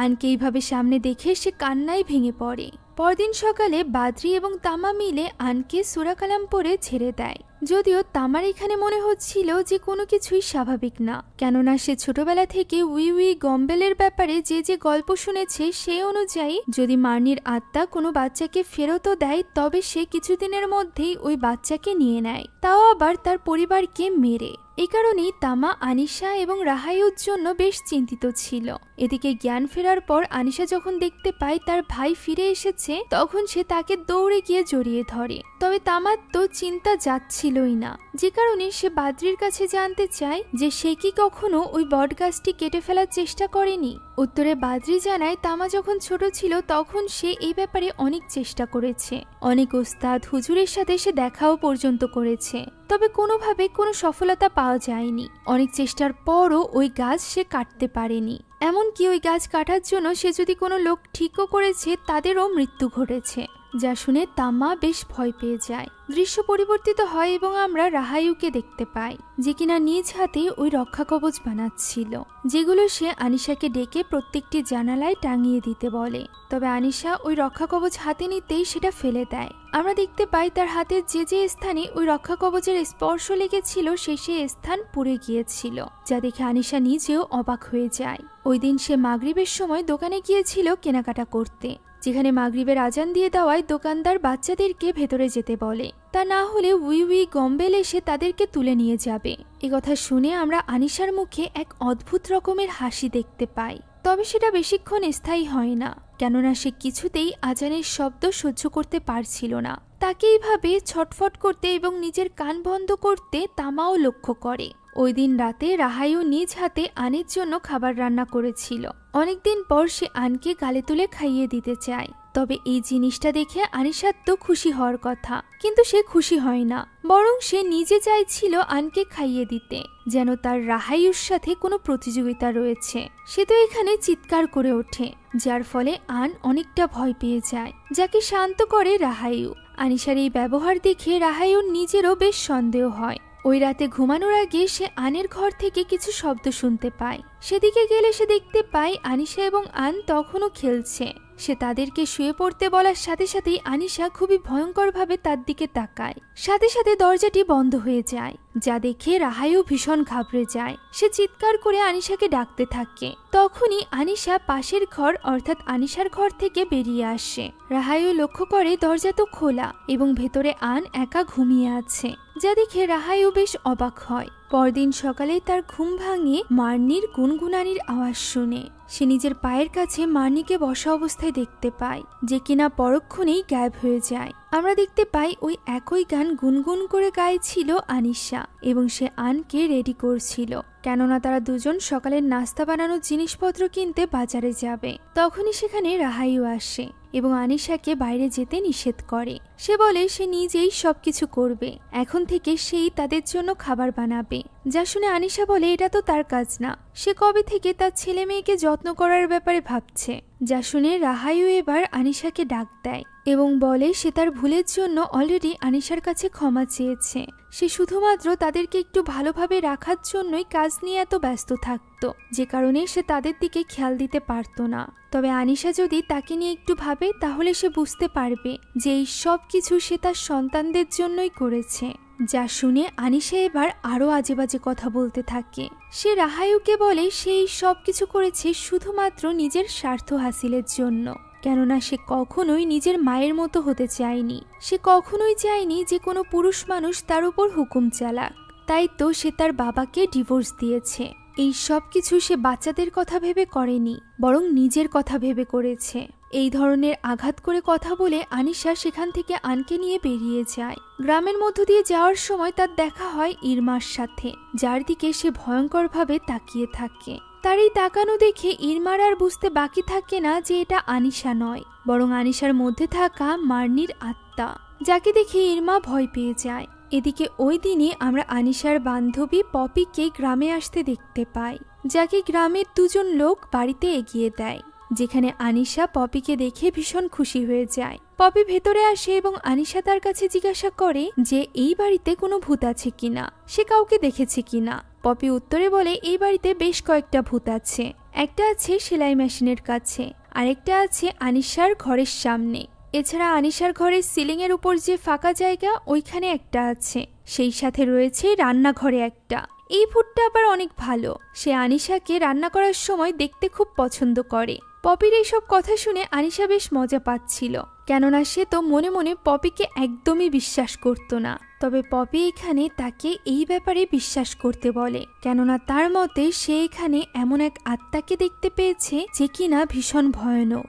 আনকে। এইভাবে সামনে দেখে সে কান্নায় ভেঙে পড়ে। পরদিন সকালে বাদ্রি এবং তামা মিলে আনকে সূরা কালাম পড়ে ছেড়ে দেয়। যদিও তামার এখানে মনে হচ্ছিল যে কোনো কিছুই স্বাভাবিক না, কেননা সে ছোটবেলা থেকে উই গম্বেলের ব্যাপারে যে গল্প শুনেছে সেই অনুযায়ী যদি মার্নির আত্মা কোনো বাচ্চাকে ফেরতও দেয় তবে সে কিছুদিনের মধ্যেই ওই বাচ্চাকে নিয়ে নেয়, তাও আবার তার পরিবারকে মেরে। এই কারণেই তামা আনিশা এবং রাহাইউর জন্য বেশ চিন্তিত ছিল। এদিকে জ্ঞান ফেরার পর আনিশা যখন দেখতে পায় তার ভাই ফিরে এসেছে, তখন সে তাকে দৌড়ে গিয়ে জড়িয়ে ধরে। তবে তামার তো চিন্তা যাচ্ছিলই না, যে কারণে সে বাদ্রির কাছে জানতে চায় যে সে কি কখনো ওই বটগাছটি কেটে ফেলার চেষ্টা করেনি। উত্তরে বাদ্রি জানায় তামা যখন ছোট ছিল তখন সে এই ব্যাপারে অনেক চেষ্টা করেছে, অনেক ওস্তাদ হুজুরের সাথে সে দেখাও পর্যন্ত করেছে, তবে কোনোভাবে কোনো সফলতা পাওয়া যায়নি। অনেক চেষ্টার পরও ওই গাছ সে কাটতে পারেনি। এমনকি ওই গাছ কাটার জন্য সে যদি কোনো লোক ঠিকও করেছে তাদেরও মৃত্যু ঘটেছে, যা শুনে তামা বেশ ভয় পেয়ে যায়। দৃশ্য পরিবর্তিত হয় এবং আমরা রাহাইউকে দেখতে পাই, যে কিনা নিজ হাতে ওই রক্ষা কবচ বানাচ্ছিল, যেগুলো সে আনিশাকে ডেকে প্রত্যেকটি জানালায় টাঙিয়ে দিতে বলে। তবে আনিশা ওই রক্ষা কবচ হাতে নিতেই সেটা ফেলে দেয়। আমরা দেখতে পাই তার হাতের যে যে স্থানে ওই রক্ষা কবচের স্পর্শ লেগেছিল সে স্থান পুড়ে গিয়েছিল, যা দেখে আনিশা নিজেও অবাক হয়ে যায়। ওই দিন সে মাগরিবের সময় দোকানে গিয়েছিল কেনাকাটা করতে, যেখানে মাগরিবের আজান দিয়ে দেওয়ায় দোকানদার বাচ্চাদেরকে ভেতরে যেতে বলে, তা না হলে উই উই গম্বেল এসে তাদেরকে তুলে নিয়ে যাবে। কথা শুনে আমরা আনিশার মুখে এক অদ্ভুত রকমের হাসি দেখতে পাই। তবে সেটা বেশিক্ষণ স্থায়ী হয় না, কেননা সে কিছুতেই আজানের শব্দ সহ্য করতে পারছিল না। তাকে এইভাবে ছটফট করতে এবং নিজের কান বন্ধ করতে তামাও লক্ষ্য করে। ওই দিন রাতে রাহাইও নিজ হাতে আনের জন্য খাবার রান্না করেছিল। অনেকদিন পর সে আনকে গালে তুলে খাইয়ে দিতে চায়। তবে এই জিনিসটা দেখে আনিশার তো খুশি হওয়ার কথা, কিন্তু সে খুশি হয় না, বরং সে নিজে চাইছিল আনকে খাইয়ে দিতে, যেন তার রাহাইউর সাথে কোনো প্রতিযোগিতা রয়েছে। সে তো এখানে চিৎকার করে ওঠে, যার ফলে আন অনেকটা ভয় পেয়ে যায়, যাকে শান্ত করে রাহাইউ। আনিশার এই ব্যবহার দেখে রাহাইউর নিজেরও বেশ সন্দেহ হয়। ওই রাতে ঘুমানোর আগে সে আনের ঘর থেকে কিছু শব্দ শুনতে পায়। সেদিকে গেলে সে দেখতে পায় আনিশা এবং আন তখনও খেলছে। সে তাদেরকে শুয়ে পড়তে বলার সাথে সাথেই আনিশা খুবই ভয়ঙ্করভাবে তার দিকে তাকায়। সাথে সাথে দরজাটি বন্ধ হয়ে যায়, যা দেখে রাহাইও ভীষণ ঘাবড়ে যায়। সে চিৎকার করে আনিশাকে ডাকতে থাকে। তখনই আনিশা পাশের ঘর অর্থাৎ আনিশার ঘর থেকে বেরিয়ে আসে। রাহাইও লক্ষ্য করে দরজা তো খোলা এবং ভেতরে আন একা ঘুমিয়ে আছে, যা দেখে রাহাইও বেশ অবাক হয়। পরদিন সকালে তার ঘুম ভাঙে মার্নির গুনগুনানির আওয়াজ শুনে। সে নিজের পায়ের কাছে মার্নিকে বসা অবস্থায় দেখতে পায়, যে কিনা পরক্ষণেই গায়েব হয়ে যায়। আমরা দেখতে পাই ওই একই গান গুনগুন করে গাইছিল আনিশা এবং সে আনকে রেডি করছিল, কেননা তারা দুজন সকালের নাস্তা বানানোর জিনিসপত্র কিনতে বাজারে যাবে। তখনই সেখানে রাহাইও আসে এবং আনিশাকে বাইরে যেতে নিষেধ করে। সে বলে সে নিজেই সবকিছু করবে, এখন থেকে সেই তাদের জন্য খাবার বানাবে। যা শুনে আনিশা বলে এটা তো তার কাজ না, সে কবে থেকে তার ছেলে মেয়েকে যত্ন করার ব্যাপারে ভাবছে। যা শুনে রাহাইও এবার আনিশাকে ডাক দেয় এবং বলে সে তার ভুলের জন্য অলরেডি আনিশার কাছে ক্ষমা চেয়েছে। সে শুধুমাত্র তাদেরকে একটু ভালোভাবে রাখার জন্যই কাজ নিয়ে এত ব্যস্ত থাকতো, যে কারণে সে তাদের দিকে খেয়াল দিতে পারত না। তবে আনিশা যদি তাকে নিয়ে একটু ভাবে তাহলে সে বুঝতে পারবে যে এই সব কিছু সে তার সন্তানদের জন্যই করেছে। যা শুনে আনিশা এবার আরো আজে বাজে কথা বলতে থাকে। সে রাহাইউকে বলে সে এই সব কিছু করেছে শুধুমাত্র নিজের স্বার্থ হাসিলের জন্য, কেননা সে কখনোই নিজের মায়ের মতো হতে চায়নি। সে কখনোই চায়নি যে কোনো পুরুষ মানুষ তার উপর হুকুম চালাক। তাই তো সে তার বাবাকে ডিভোর্স দিয়েছে। এই সব কিছু সে বাচ্চাদের কথা ভেবে করেনি, বরং নিজের কথা ভেবে করেছে। এই ধরনের আঘাত করে কথা বলে আনিশা সেখান থেকে আনকে নিয়ে বেরিয়ে যায়। গ্রামের মধ্য দিয়ে যাওয়ার সময় তার দেখা হয় ইরমার সাথে, যার দিকে সে ভয়ঙ্করভাবে তাকিয়ে থাকে। তার এই তাকানো দেখে ইরমার আর বুঝতে বাকি থাকে না যে এটা আনিশা নয়, বরং আনিশার মধ্যে থাকা মার্নির আত্মা, যাকে দেখে ইরমা ভয় পেয়ে যায়। এদিকে ওই দিনে আমরা আনিশার বান্ধবী পপিকে গ্রামে আসতে দেখতে পাই, যাকে গ্রামের দুজন লোক বাড়িতে এগিয়ে দেয়, যেখানে আনিশা পপিকে দেখে ভীষণ খুশি হয়ে যায়। পপি ভেতরে আসে এবং আনিশা তার কাছে জিজ্ঞাসা করে যে এই বাড়িতে কোনো ভূত আছে কিনা, সে কাউকে দেখেছে কিনা। পপি উত্তরে বলে এই বাড়িতে বেশ কয়েকটা ভূত আছে, একটা আছে সেলাই মেশিনের কাছে, আরেকটা আছে আনিশার ঘরের সামনে। এছাড়া আনিশার ঘরের সিলিং এর উপর যে ফাঁকা জায়গা ওইখানে একটা আছে, সেই সাথে রয়েছে রান্নাঘরে একটা। এই ভূতটা আবার অনেক ভালো, সে আনিশাকে রান্না করার সময় দেখতে খুব পছন্দ করে। পপির এইসব কথা শুনে আনিশা বেশ মজা পাচ্ছিল, কেননা সে তো মনে মনে পপিকে একদমই বিশ্বাস করত না। তবে পপি এখানে তাকে এই ব্যাপারে বিশ্বাস করতে বলে, কেননা তার মতে সে এখানে এমন এক আত্মাকে দেখতে পেয়েছে যে কিনা ভীষণ ভয়ানক,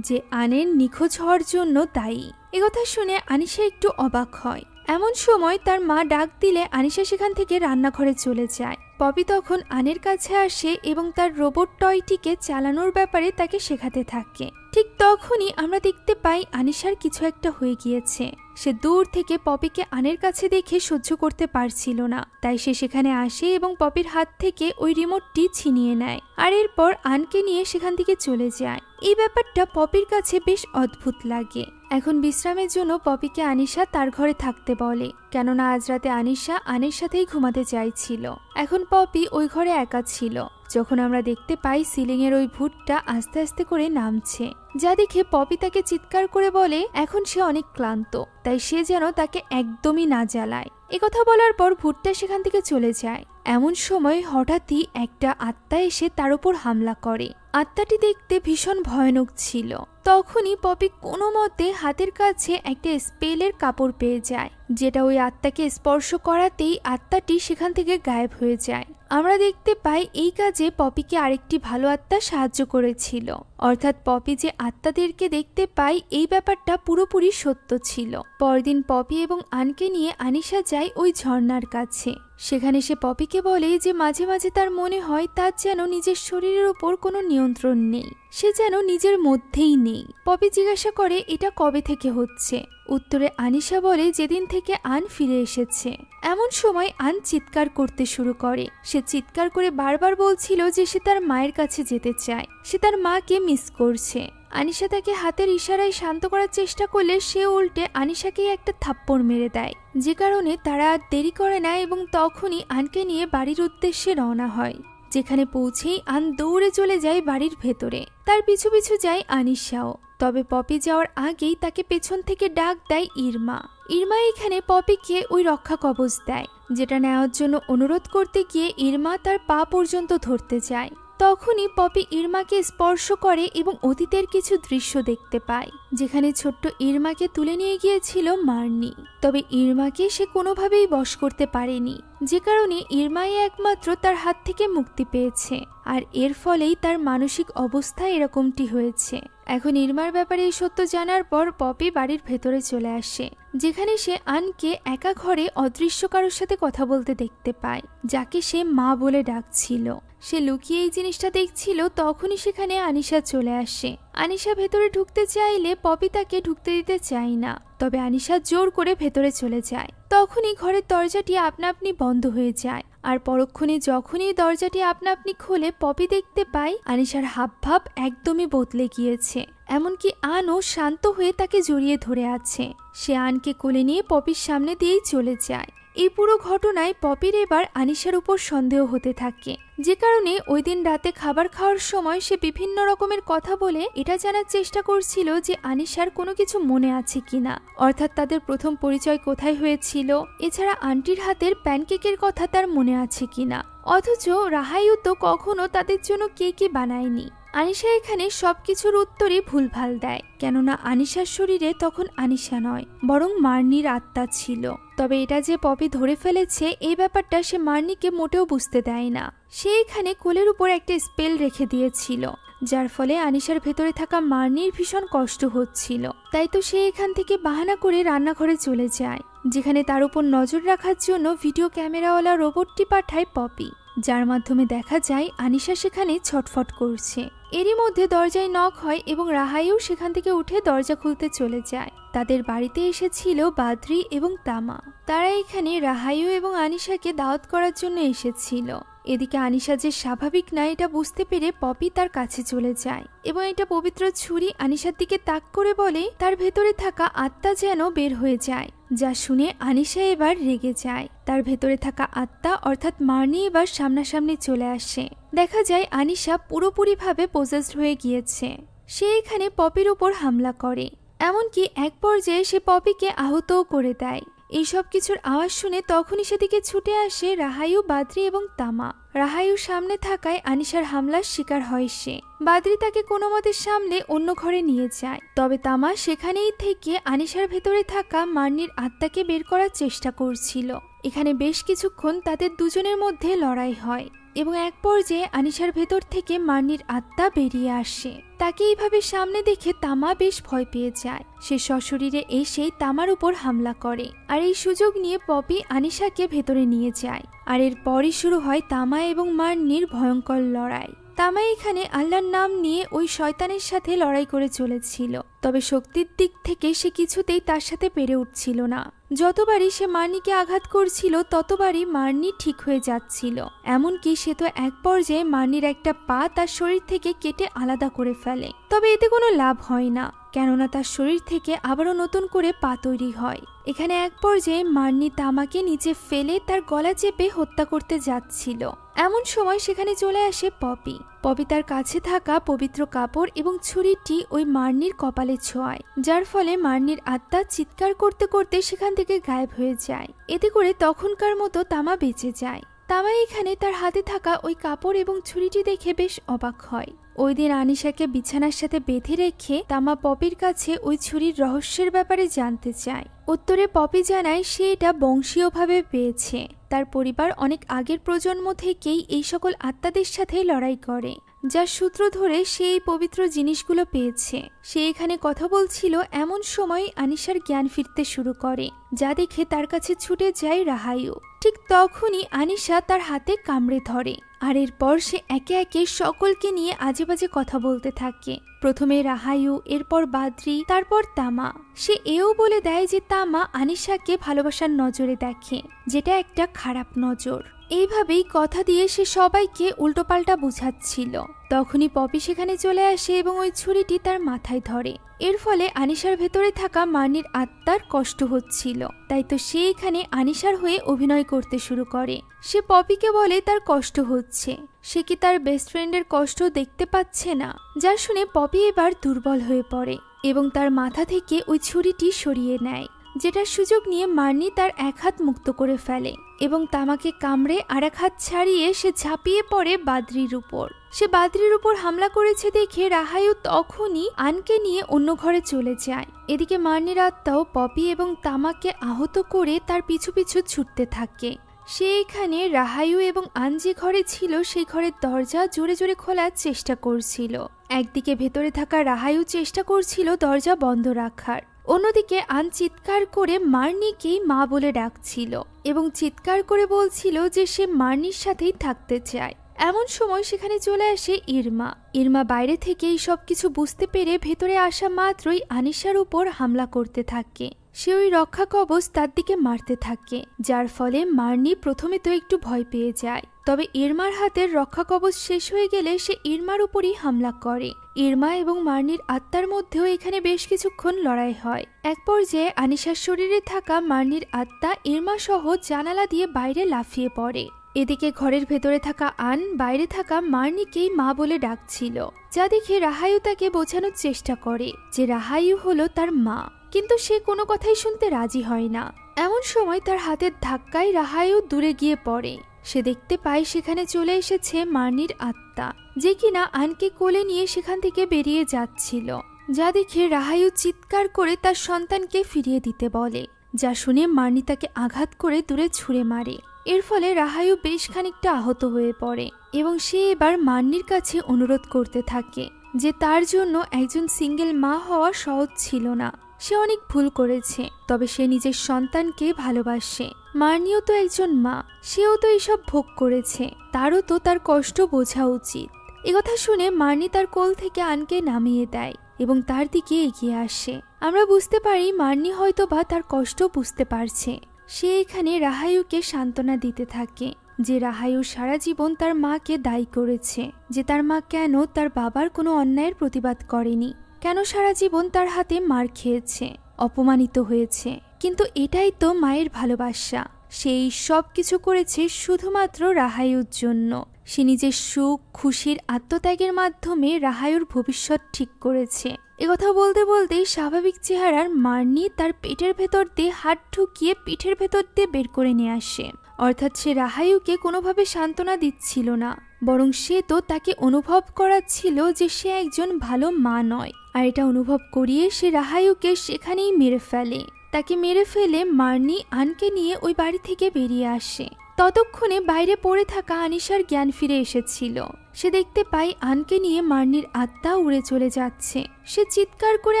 যে আনের নিখোঁজ হওয়ার জন্য দায়ী। একথা শুনে আনিশা একটু অবাক হয়। এমন সময় তার মা ডাক দিলে আনিশা সেখান থেকে রান্নাঘরে চলে যায়। পপি তখন আনের কাছে আসে এবং তার রোবট টয়টিকে চালানোর ব্যাপারে তাকে শেখাতে থাকে। ঠিক তখনই আমরা দেখতে পাই আনিশার কিছু একটা হয়ে গিয়েছে। সে দূর থেকে পপিকে আনের কাছে দেখে সহ্য করতে পারছিল না, তাই সে সেখানে আসে এবং পপির হাত থেকে ওই রিমোটটি ছিনিয়ে নেয়, আর এরপর আনকে নিয়ে সেখান থেকে চলে যায়। এই ব্যাপারটা পপির কাছে বেশ অদ্ভুত লাগে। এখন বিশ্রামের জন্য পপিকে আনিশা তার ঘরে থাকতে বলে, কেননা আজ রাতে আনিশা আনের সাথেই ঘুমাতে চাইছিল। এখন পপি ওই ঘরে একা ছিল, যখন আমরা দেখতে পাই সিলিং এর ওই ভূতটা আস্তে আস্তে করে নামছে, যা দেখে পপি তাকে চিৎকার করে বলে এখন সে অনেক ক্লান্ত, তাই সে যেন তাকে একদমই না জ্বালায়। একথা বলার পর ভূতটা সেখান থেকে চলে যায়। এমন সময় হঠাৎই একটা আত্মা এসে তার উপর হামলা করে। আত্মাটি দেখতে ভীষণ ভয়ানক ছিল। তখনই পপি কোনো মতে হাতের কাছে একটা স্পেলের কাপড় পেয়ে যায়, যেটা ওই আত্মাকে স্পর্শ করাতেই আত্মাটি সেখান থেকে গায়েব হয়ে যায়। আমরা দেখতে পাই এই কাজে পপিকে আরেকটি ভালো আত্মা সাহায্য করেছিল, অর্থাৎ পপি যে আত্মাদেরকে দেখতে পাই এই ব্যাপারটা পুরোপুরি সত্য ছিল। পরদিন পপি এবং আনকে নিয়ে আনিশা যায় ওই ঝর্ণার কাছে। সেখানে সে পপিকে বলে যে মাঝে মাঝে তার মনে হয় তার যেন নিজের শরীরের উপর কোনো নিয়ন্ত্রণ নেই, সে যেন নিজের মধ্যেই নেই। পপি জিজ্ঞাসা করে এটা কবে থেকে হচ্ছে। উত্তরে আনিশা বলে যেদিন থেকে আন ফিরে এসেছে। এমন সময় আন চিৎকার করতে শুরু করে। সে চিৎকার করে বারবার বলছিল যে সে তার মায়ের কাছে যেতে চায়, সে তার মাকে মিস করছে। আনিশা তাকে হাতের ইশারায় শান্ত করার চেষ্টা করলে সে উল্টে আনিশাকে একটা থাপ্পড় মেরে দেয়, যে কারণে তারা আর দেরি করে না এবং তখনই আনকে নিয়ে বাড়ির উদ্দেশ্যে রওনা হয়। যেখানে পৌঁছেই আন দৌড়ে চলে যায় বাড়ির ভেতরে, তার পিছু পিছু যায় আনিশাও। তবে পপি যাওয়ার আগেই তাকে পেছন থেকে ডাক দেয় ইরমা। ইরমা এখানে পপিকে ওই রক্ষা কবচ দেয়, যেটা নেওয়ার জন্য অনুরোধ করতে গিয়ে ইরমা তার পা পর্যন্ত ধরতে যায়। তখনই পপি ইরমাকে স্পর্শ করে এবং অতীতের কিছু দৃশ্য দেখতে পায়, যেখানে ছোট্ট ইরমাকে তুলে নিয়ে গিয়েছিল মার্নি। তবে ইরমাকে সে কোনোভাবেই বশ করতে পারেনি, যে কারণে ইরমাই একমাত্র তার হাত থেকে মুক্তি পেয়েছে, আর এর ফলেই তার মানসিক অবস্থা এরকমটি হয়েছে। এখন ইরমার ব্যাপারে এই সত্য জানার পর পপি বাড়ির ভেতরে চলে আসে, যেখানে সে আনকে একা ঘরে অদৃশ্য কারোর সাথে কথা বলতে দেখতে পায়, যাকে সে মা বলে ডাকছিল। সে লুকিয়ে এই জিনিসটা দেখছিল। তখনই সেখানে আনিশা চলে আসে। আনিশা ভেতরে ঢুকতে চাইলে পপি তাকে ঢুকতে দিতে চায় না, তবে আনিশা জোর করে ভেতরে চলে যায়। তখনই ঘরের দরজাটি আপনা আপনি বন্ধ হয়ে যায়, আর পরক্ষণে যখনই দরজাটি আপনা আপনি খোলে পপি দেখতে পায় আনিশার হাবভাব একদমই বদলে গিয়েছে। এমনকি আনও শান্ত হয়ে তাকে জড়িয়ে ধরে আছে। সে আনকে কোলে নিয়ে পপির সামনে দিয়েই চলে যায়। এই পুরো ঘটনায় পপির এবার আনিশার উপর সন্দেহ হতে থাকে, যে কারণে ওই দিন রাতে খাবার খাওয়ার সময় সে বিভিন্ন রকমের কথা বলে এটা জানার চেষ্টা করছিল যে আনিশার কোনো কিছু মনে আছে কিনা, অর্থাৎ তাদের প্রথম পরিচয় কোথায় হয়েছিল, এছাড়া আন্টির হাতের প্যানকেকের কথা তার মনে আছে কিনা। অথচ রাহাইও তো কখনো তাদের জন্য কেকই বানায়নি। আনিশা এখানে সবকিছুর উত্তরই ভুলভাল দেয়, কেননা আনিশার শরীরে তখন আনিশা নয় বরং মার্নির আত্মা ছিল। তবে এটা যে পপি ধরে ফেলেছে এই ব্যাপারটা সে মার্নিকে মোটেও বুঝতে দেয় না। সে এখানে কোলের উপর একটা স্পেল রেখে দিয়েছিল, যার ফলে আনিশার ভেতরে থাকা মার্নির ভীষণ কষ্ট হচ্ছিল। তাই তো সে এখান থেকে বাহানা করে রান্নাঘরে চলে যায়, যেখানে তার উপর নজর রাখার জন্য ভিডিও ক্যামেরাওয়ালা রোবটটি পাঠায় পপি, যার মাধ্যমে দেখা যায় আনিশা সেখানে ছটফট করছে। এরই মধ্যে দরজায় নক হয় এবং রাহাইও সেখান থেকে উঠে দরজা খুলতে চলে যায়। তাদের বাড়িতে এসেছিল বাদ্রি এবং তামা। তারা এখানে রাহাইও এবং আনিশাকে দাওয়াত করার জন্য এসেছিল। এদিকে আনিশা যে স্বাভাবিক না এটা বুঝতে পেরে পপি তার কাছে চলে যায় এবং একটা পবিত্র ছুরি আনিশার দিকে তাক করে বলে তার ভেতরে থাকা আত্মা যেন বের হয়ে যায়, যা শুনে আনিশা এবার রেগে যায়। তার ভেতরে থাকা আত্মা অর্থাৎ মার্নি এবার সামনাসামনি চলে আসে। দেখা যায় আনিশা পুরোপুরিভাবে পজেসড হয়ে গিয়েছে। সে এখানে পপির উপর হামলা করে, এমনকি এক পর্যায়ে সে পপিকে আহতও করে দেয়। এইসব কিছুর আওয়াজ শুনে তখনই সেদিকে ছুটে আসে রাহাইও, বাদ্রি এবং তামা। রাহায়ু সামনে থাকায় আনিশার হামলার শিকার হয় সে। বাদরি তাকে কোনো মতে সামলে অন্য ঘরে নিয়ে যায়, তবে তামা সেখানেই থেকে আনিশার ভেতরে থাকা মার্নির আত্মাকে বের করার চেষ্টা করছিল। এখানে বেশ কিছুক্ষণ তাদের দুজনের মধ্যে লড়াই হয় এবং এক পর্যায়ে আনিশার ভেতর থেকে মার্নির আত্মা বেরিয়ে আসে। তাকে এইভাবে সামনে দেখে তামা বেশ ভয় পেয়ে যায়। সে সশরীরে এসে তামার উপর হামলা করে, আর এই সুযোগ নিয়ে পপি আনিশাকে ভেতরে নিয়ে যায়। আর এরপরই শুরু হয় তামা এবং মার্নির ভয়ঙ্কর লড়াই। তামা এখানে আল্লাহর নাম নিয়ে ওই শয়তানের সাথে লড়াই করে চলেছিল, তবে শক্তির দিক থেকে সে কিছুতেই তার সাথে পেরে উঠছিল না। যতবারই সে মার্নিকে আঘাত করছিল ততবারই মার্নি ঠিক হয়ে যাচ্ছিল। এমনকি সে তো এক পর্যায়ে মার্নির একটা পা তার শরীর থেকে কেটে আলাদা করে ফেলে, তবে এতে কোনো লাভ হয় না, কেননা তার শরীর থেকে আবারও নতুন করে পা তৈরি হয়। এখানে এক পর্যায়ে মার্নি তামাকে নিচে ফেলে তার গলা চেপে হত্যা করতে যাচ্ছিল। এমন সময় সেখানে চলে আসে পপি। পপি তার কাছে থাকা পবিত্র কাপড় এবং ছুরিটি ওই মার্নির কপালে ছোঁয়ায়, যার ফলে মার্নির আত্মা চিৎকার করতে করতে সেখান থেকে গায়েব হয়ে যায়। এতে করে তখনকার মতো তামা বেঁচে যায়। তামা এখানে তার হাতে থাকা ওই কাপড় এবং ছুরিটি দেখে বেশ অবাক হয়। ওই দিন আনিশাকে বিছানার সাথে বেঁধে রেখে তামা পপির কাছে ওই ছুরির রহস্যের ব্যাপারে জানতে চায়। উত্তরে পপি জানায় সে এটা বংশীয়ভাবে পেয়েছে। তার পরিবার অনেক আগের প্রজন্ম থেকেই এই সকল আত্মাদের সাথে লড়াই করে, যার সূত্র ধরে সে এই পবিত্র জিনিসগুলো পেয়েছে। সে এখানে কথা বলছিল এমন সময় আনিশার জ্ঞান ফিরতে শুরু করে, যা দেখে তার কাছে ছুটে যায় রাহায়ু। ঠিক তখনই আনিশা তার হাতে কামড়ে ধরে, আর এরপর সে একে একে সকলকে নিয়ে আজে বাজে কথা বলতে থাকে। প্রথমে রাহায়ু, এরপর বাদ্রি, তারপর তামা। সে এও বলে দেয় যে তামা আনিশাকে ভালোবাসার নজরে দেখে, যেটা একটা খারাপ নজর। এইভাবেই কথা দিয়ে সে সবাইকে উল্টোপাল্টা বুঝাচ্ছিল। তখনই পপি সেখানে চলে আসে এবং ওই ছুরিটি তার মাথায় ধরে। এর ফলে আনিশার ভেতরে থাকা মার্নির আত্মার কষ্ট হচ্ছিল, তাই তো সে এখানে আনিশার হয়ে অভিনয় করতে শুরু করে। সে পপিকে বলে তার কষ্ট হচ্ছে, সে কি তার বেস্ট ফ্রেন্ডের কষ্ট দেখতে পাচ্ছে না? যা শুনে পপি এবার দুর্বল হয়ে পড়ে এবং তার মাথা থেকে ওই ছুরিটি সরিয়ে নেয়, যেটার সুযোগ নিয়ে মার্নি তার এক হাত মুক্ত করে ফেলে এবং তামাকে কামড়ে আর এক হাত ছাড়িয়ে সে ঝাঁপিয়ে পড়ে বাদ্রির উপর। সে বাদ্রির উপর হামলা করেছে দেখে রাহায়ু তখনই আনকে নিয়ে অন্য ঘরে চলে যায়। এদিকে মার্নির আত্মাও পপি এবং তামাকে আহত করে তার পিছু পিছু ছুটতে থাকে। সে এখানে রাহায়ু এবং আন যে ঘরে ছিল সেই ঘরের দরজা জোরে জোরে খোলার চেষ্টা করছিল। একদিকে ভেতরে থাকা রাহায়ু চেষ্টা করছিল দরজা বন্ধ রাখার, অন্যদিকে আন চিৎকার করে মার্নিকেই মা বলে ডাকছিল এবং চিৎকার করে বলছিল যে সে মার্নির সাথেই থাকতে চায়। এমন সময় সেখানে চলে আসে ইরমা। ইরমা বাইরে থেকে এই সবকিছু বুঝতে পেরে ভেতরে আসা মাত্রই আনিশার উপর হামলা করতে থাকে। সে ওই রক্ষা কবচ তার দিকে মারতে থাকে, যার ফলে মার্নি প্রথমে তো একটু ভয় পেয়ে যায়, তবে ইরমার হাতের রক্ষা কবচ শেষ হয়ে গেলে সে ইরমার উপরই হামলা করে। ইরমা এবং মার্নির আত্মার মধ্যেও এখানে বেশ কিছুক্ষণ লড়াই হয়। এক পর্যায়ে আনিশার শরীরে থাকা মার্নির আত্মা ইরমা সহ জানালা দিয়ে বাইরে লাফিয়ে পড়ে। এদিকে ঘরের ভেতরে থাকা আন বাইরে থাকা মার্নিকেই মা বলে ডাকছিল, যা দেখে রাহায়ু তাকে বোঝানোর চেষ্টা করে যে রাহায়ু হলো তার মা, কিন্তু সে কোনো কথাই শুনতে রাজি হয় না। এমন সময় তার হাতের ধাক্কায় রাহায়ু দূরে গিয়ে পড়ে। সে দেখতে পায় সেখানে চলে এসেছে মার্নির আত্মা, যে কিনা আনকে কোলে নিয়ে সেখান থেকে বেরিয়ে যাচ্ছিল, যা দেখে রাহায়ু চিৎকার করে তার সন্তানকে ফিরিয়ে দিতে বলে, যা শুনে মার্নি তাকে আঘাত করে দূরে ছুঁড়ে মারে। এর ফলে রাহায়ু বেশ খানিকটা আহত হয়ে পড়ে এবং সে এবার মার্নির কাছে অনুরোধ করতে থাকে যে তার জন্য একজন সিঙ্গেল মা হওয়া সহজ ছিল না। সে অনেক ভুল করেছে, তবে সে নিজের সন্তানকে ভালোবাসে। মার্নিও তো একজন মা, সেও তো এইসব ভোগ করেছে, তারও তো তার কষ্ট বোঝা উচিত। একথা শুনে মার্নি তার কোল থেকে আনকে নামিয়ে দেয় এবং তার দিকে এগিয়ে আসে। আমরা বুঝতে পারি মার্নি হয়তো বা তার কষ্ট বুঝতে পারছে। সে এখানে রাহায়ুকে সান্ত্বনা দিতে থাকে যে রাহায়ু সারা জীবন তার মাকে দায়ী করেছে, যে তার মা কেন তার বাবার কোনো অন্যায়ের প্রতিবাদ করেনি, কেন সারা জীবন তার হাতে মার খেয়েছে, অপমানিত হয়েছে। কিন্তু এটাই তো মায়ের ভালোবাসা। সেই সব কিছু করেছে শুধুমাত্র রাহায়ুর জন্য। সে নিজের সুখ খুশির আত্মত্যাগের মাধ্যমে রাহায়ুর ভবিষ্যৎ ঠিক করেছে। একথা বলতে বলতেই স্বাভাবিক চেহারার মার্নি তার পেটের ভেতর দিয়ে হাত ঢুকিয়ে পিঠের ভেতর দিয়ে বের করে নিয়ে আসে। অর্থাৎ সে রাহায়ুকে কোনোভাবে সান্ত্বনা দিচ্ছিল না, বরং সে তো তাকে অনুভব করাচ্ছিল যে সে একজন ভালো মা নয়। আর এটা অনুভব করিয়ে সে রাহায়ুকে সেখানেই মেরে ফেলে। তাকে মেরে ফেলে মার্নি আনকে নিয়ে ওই বাড়ি থেকে বেরিয়ে আসে। ততক্ষণে বাইরে পড়ে থাকা আনিশার জ্ঞান ফিরে এসেছিল। সে দেখতে পায় আনকে নিয়ে মার্নির আত্মা উড়ে চলে যাচ্ছে। সে চিৎকার করে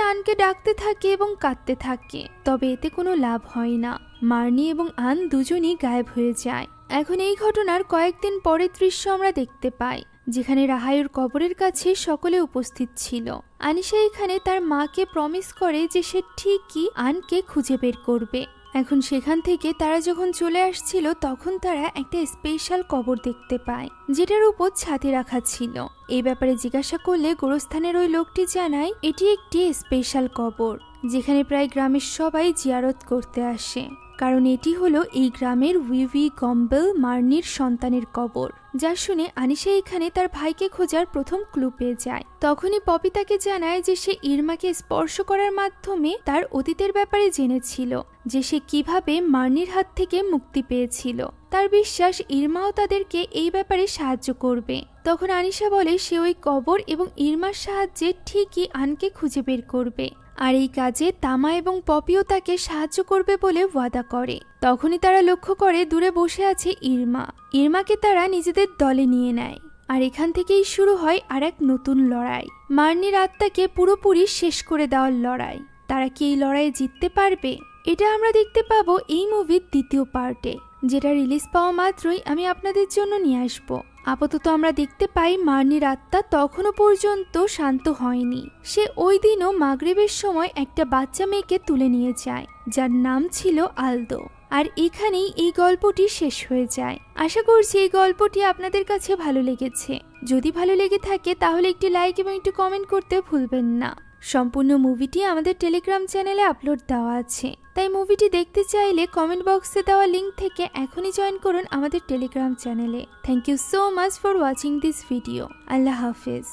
আনকে ডাকতে থাকে এবং কাঁদতে থাকে, তবে এতে কোনো লাভ হয় না। মার্নি এবং আন দুজনই গায়েব হয়ে যায়। এখন এই ঘটনার কয়েকদিন পরের দৃশ্য আমরা দেখতে পাই, যেখানে রাহায়ুর কবরের কাছে সকলে উপস্থিত ছিল। আনিশা এখানে তার মাকে প্রমিস করে যে সে ঠিকই আনকে খুঁজে বের করবে। এখন সেখান থেকে তারা যখন চলে আসছিল তখন তারা একটা স্পেশাল কবর দেখতে পায়, যেটার উপর ছাতি রাখা ছিল। এই ব্যাপারে জিজ্ঞাসা করলে গোরস্থানের ওই লোকটি জানায় এটি একটি স্পেশাল কবর, যেখানে প্রায় গ্রামের সবাই জিয়ারত করতে আসে, কারণ এটি হলো এই গ্রামের উইভি গম্বেল মার্নির সন্তানের কবর। যা শুনে আনিশা এখানে তার ভাইকে খোঁজার প্রথম ক্লু পেয়ে যায়। তখনই পপি তাকে জানায় যে সে ইরমাকে স্পর্শ করার মাধ্যমে তার অতীতের ব্যাপারে জেনেছিল, যে সে কিভাবে মার্নির হাত থেকে মুক্তি পেয়েছিল। তার বিশ্বাস ইরমাও তাদেরকে এই ব্যাপারে সাহায্য করবে। তখন আনিশা বলে সে ওই কবর এবং ইরমার সাহায্যে ঠিকই আনকে খুঁজে বের করবে, আর এই কাজে তামা এবং পপিও তাকে সাহায্য করবে বলে ওয়াদা করে। তখনই তারা লক্ষ্য করে দূরে বসে আছে ইরমা। ইরমাকে তারা নিজেদের দলে নিয়ে নেয়, আর এখান থেকেই শুরু হয় আর এক নতুন লড়াই, মার্নির আত্মাকে পুরোপুরি শেষ করে দেওয়ার লড়াই। তারা কি এই লড়াইয়ে জিততে পারবে? এটা আমরা দেখতে পাবো এই মুভির দ্বিতীয় পার্টে, যেটা রিলিজ পাওয়া মাত্রই আমি আপনাদের জন্য নিয়ে আসবো। আপাতত আমরা দেখতে পাই মার্নির আত্মা তখনও পর্যন্ত শান্ত হয়নি। সে ওই দিনও মাগরিবের সময় একটা বাচ্চা মেয়েকে তুলে নিয়ে যায়, যার নাম ছিল আলদো। আর এখানেই এই গল্পটি শেষ হয়ে যায়। আশা করছি এই গল্পটি আপনাদের কাছে ভালো লেগেছে। যদি ভালো লেগে থাকে তাহলে একটি লাইক এবং একটি কমেন্ট করতে ভুলবেন না। সম্পূর্ণ মুভিটি আমাদের টেলিগ্রাম চ্যানেলে আপলোড দেওয়া আছে, তাই মুভিটি দেখতে চাইলে কমেন্ট বক্সে দেওয়া লিঙ্ক থেকে এখনই জয়েন করুন আমাদের টেলিগ্রাম চ্যানেলে। Thank you so much for watching this video. আল্লাহ হাফেজ।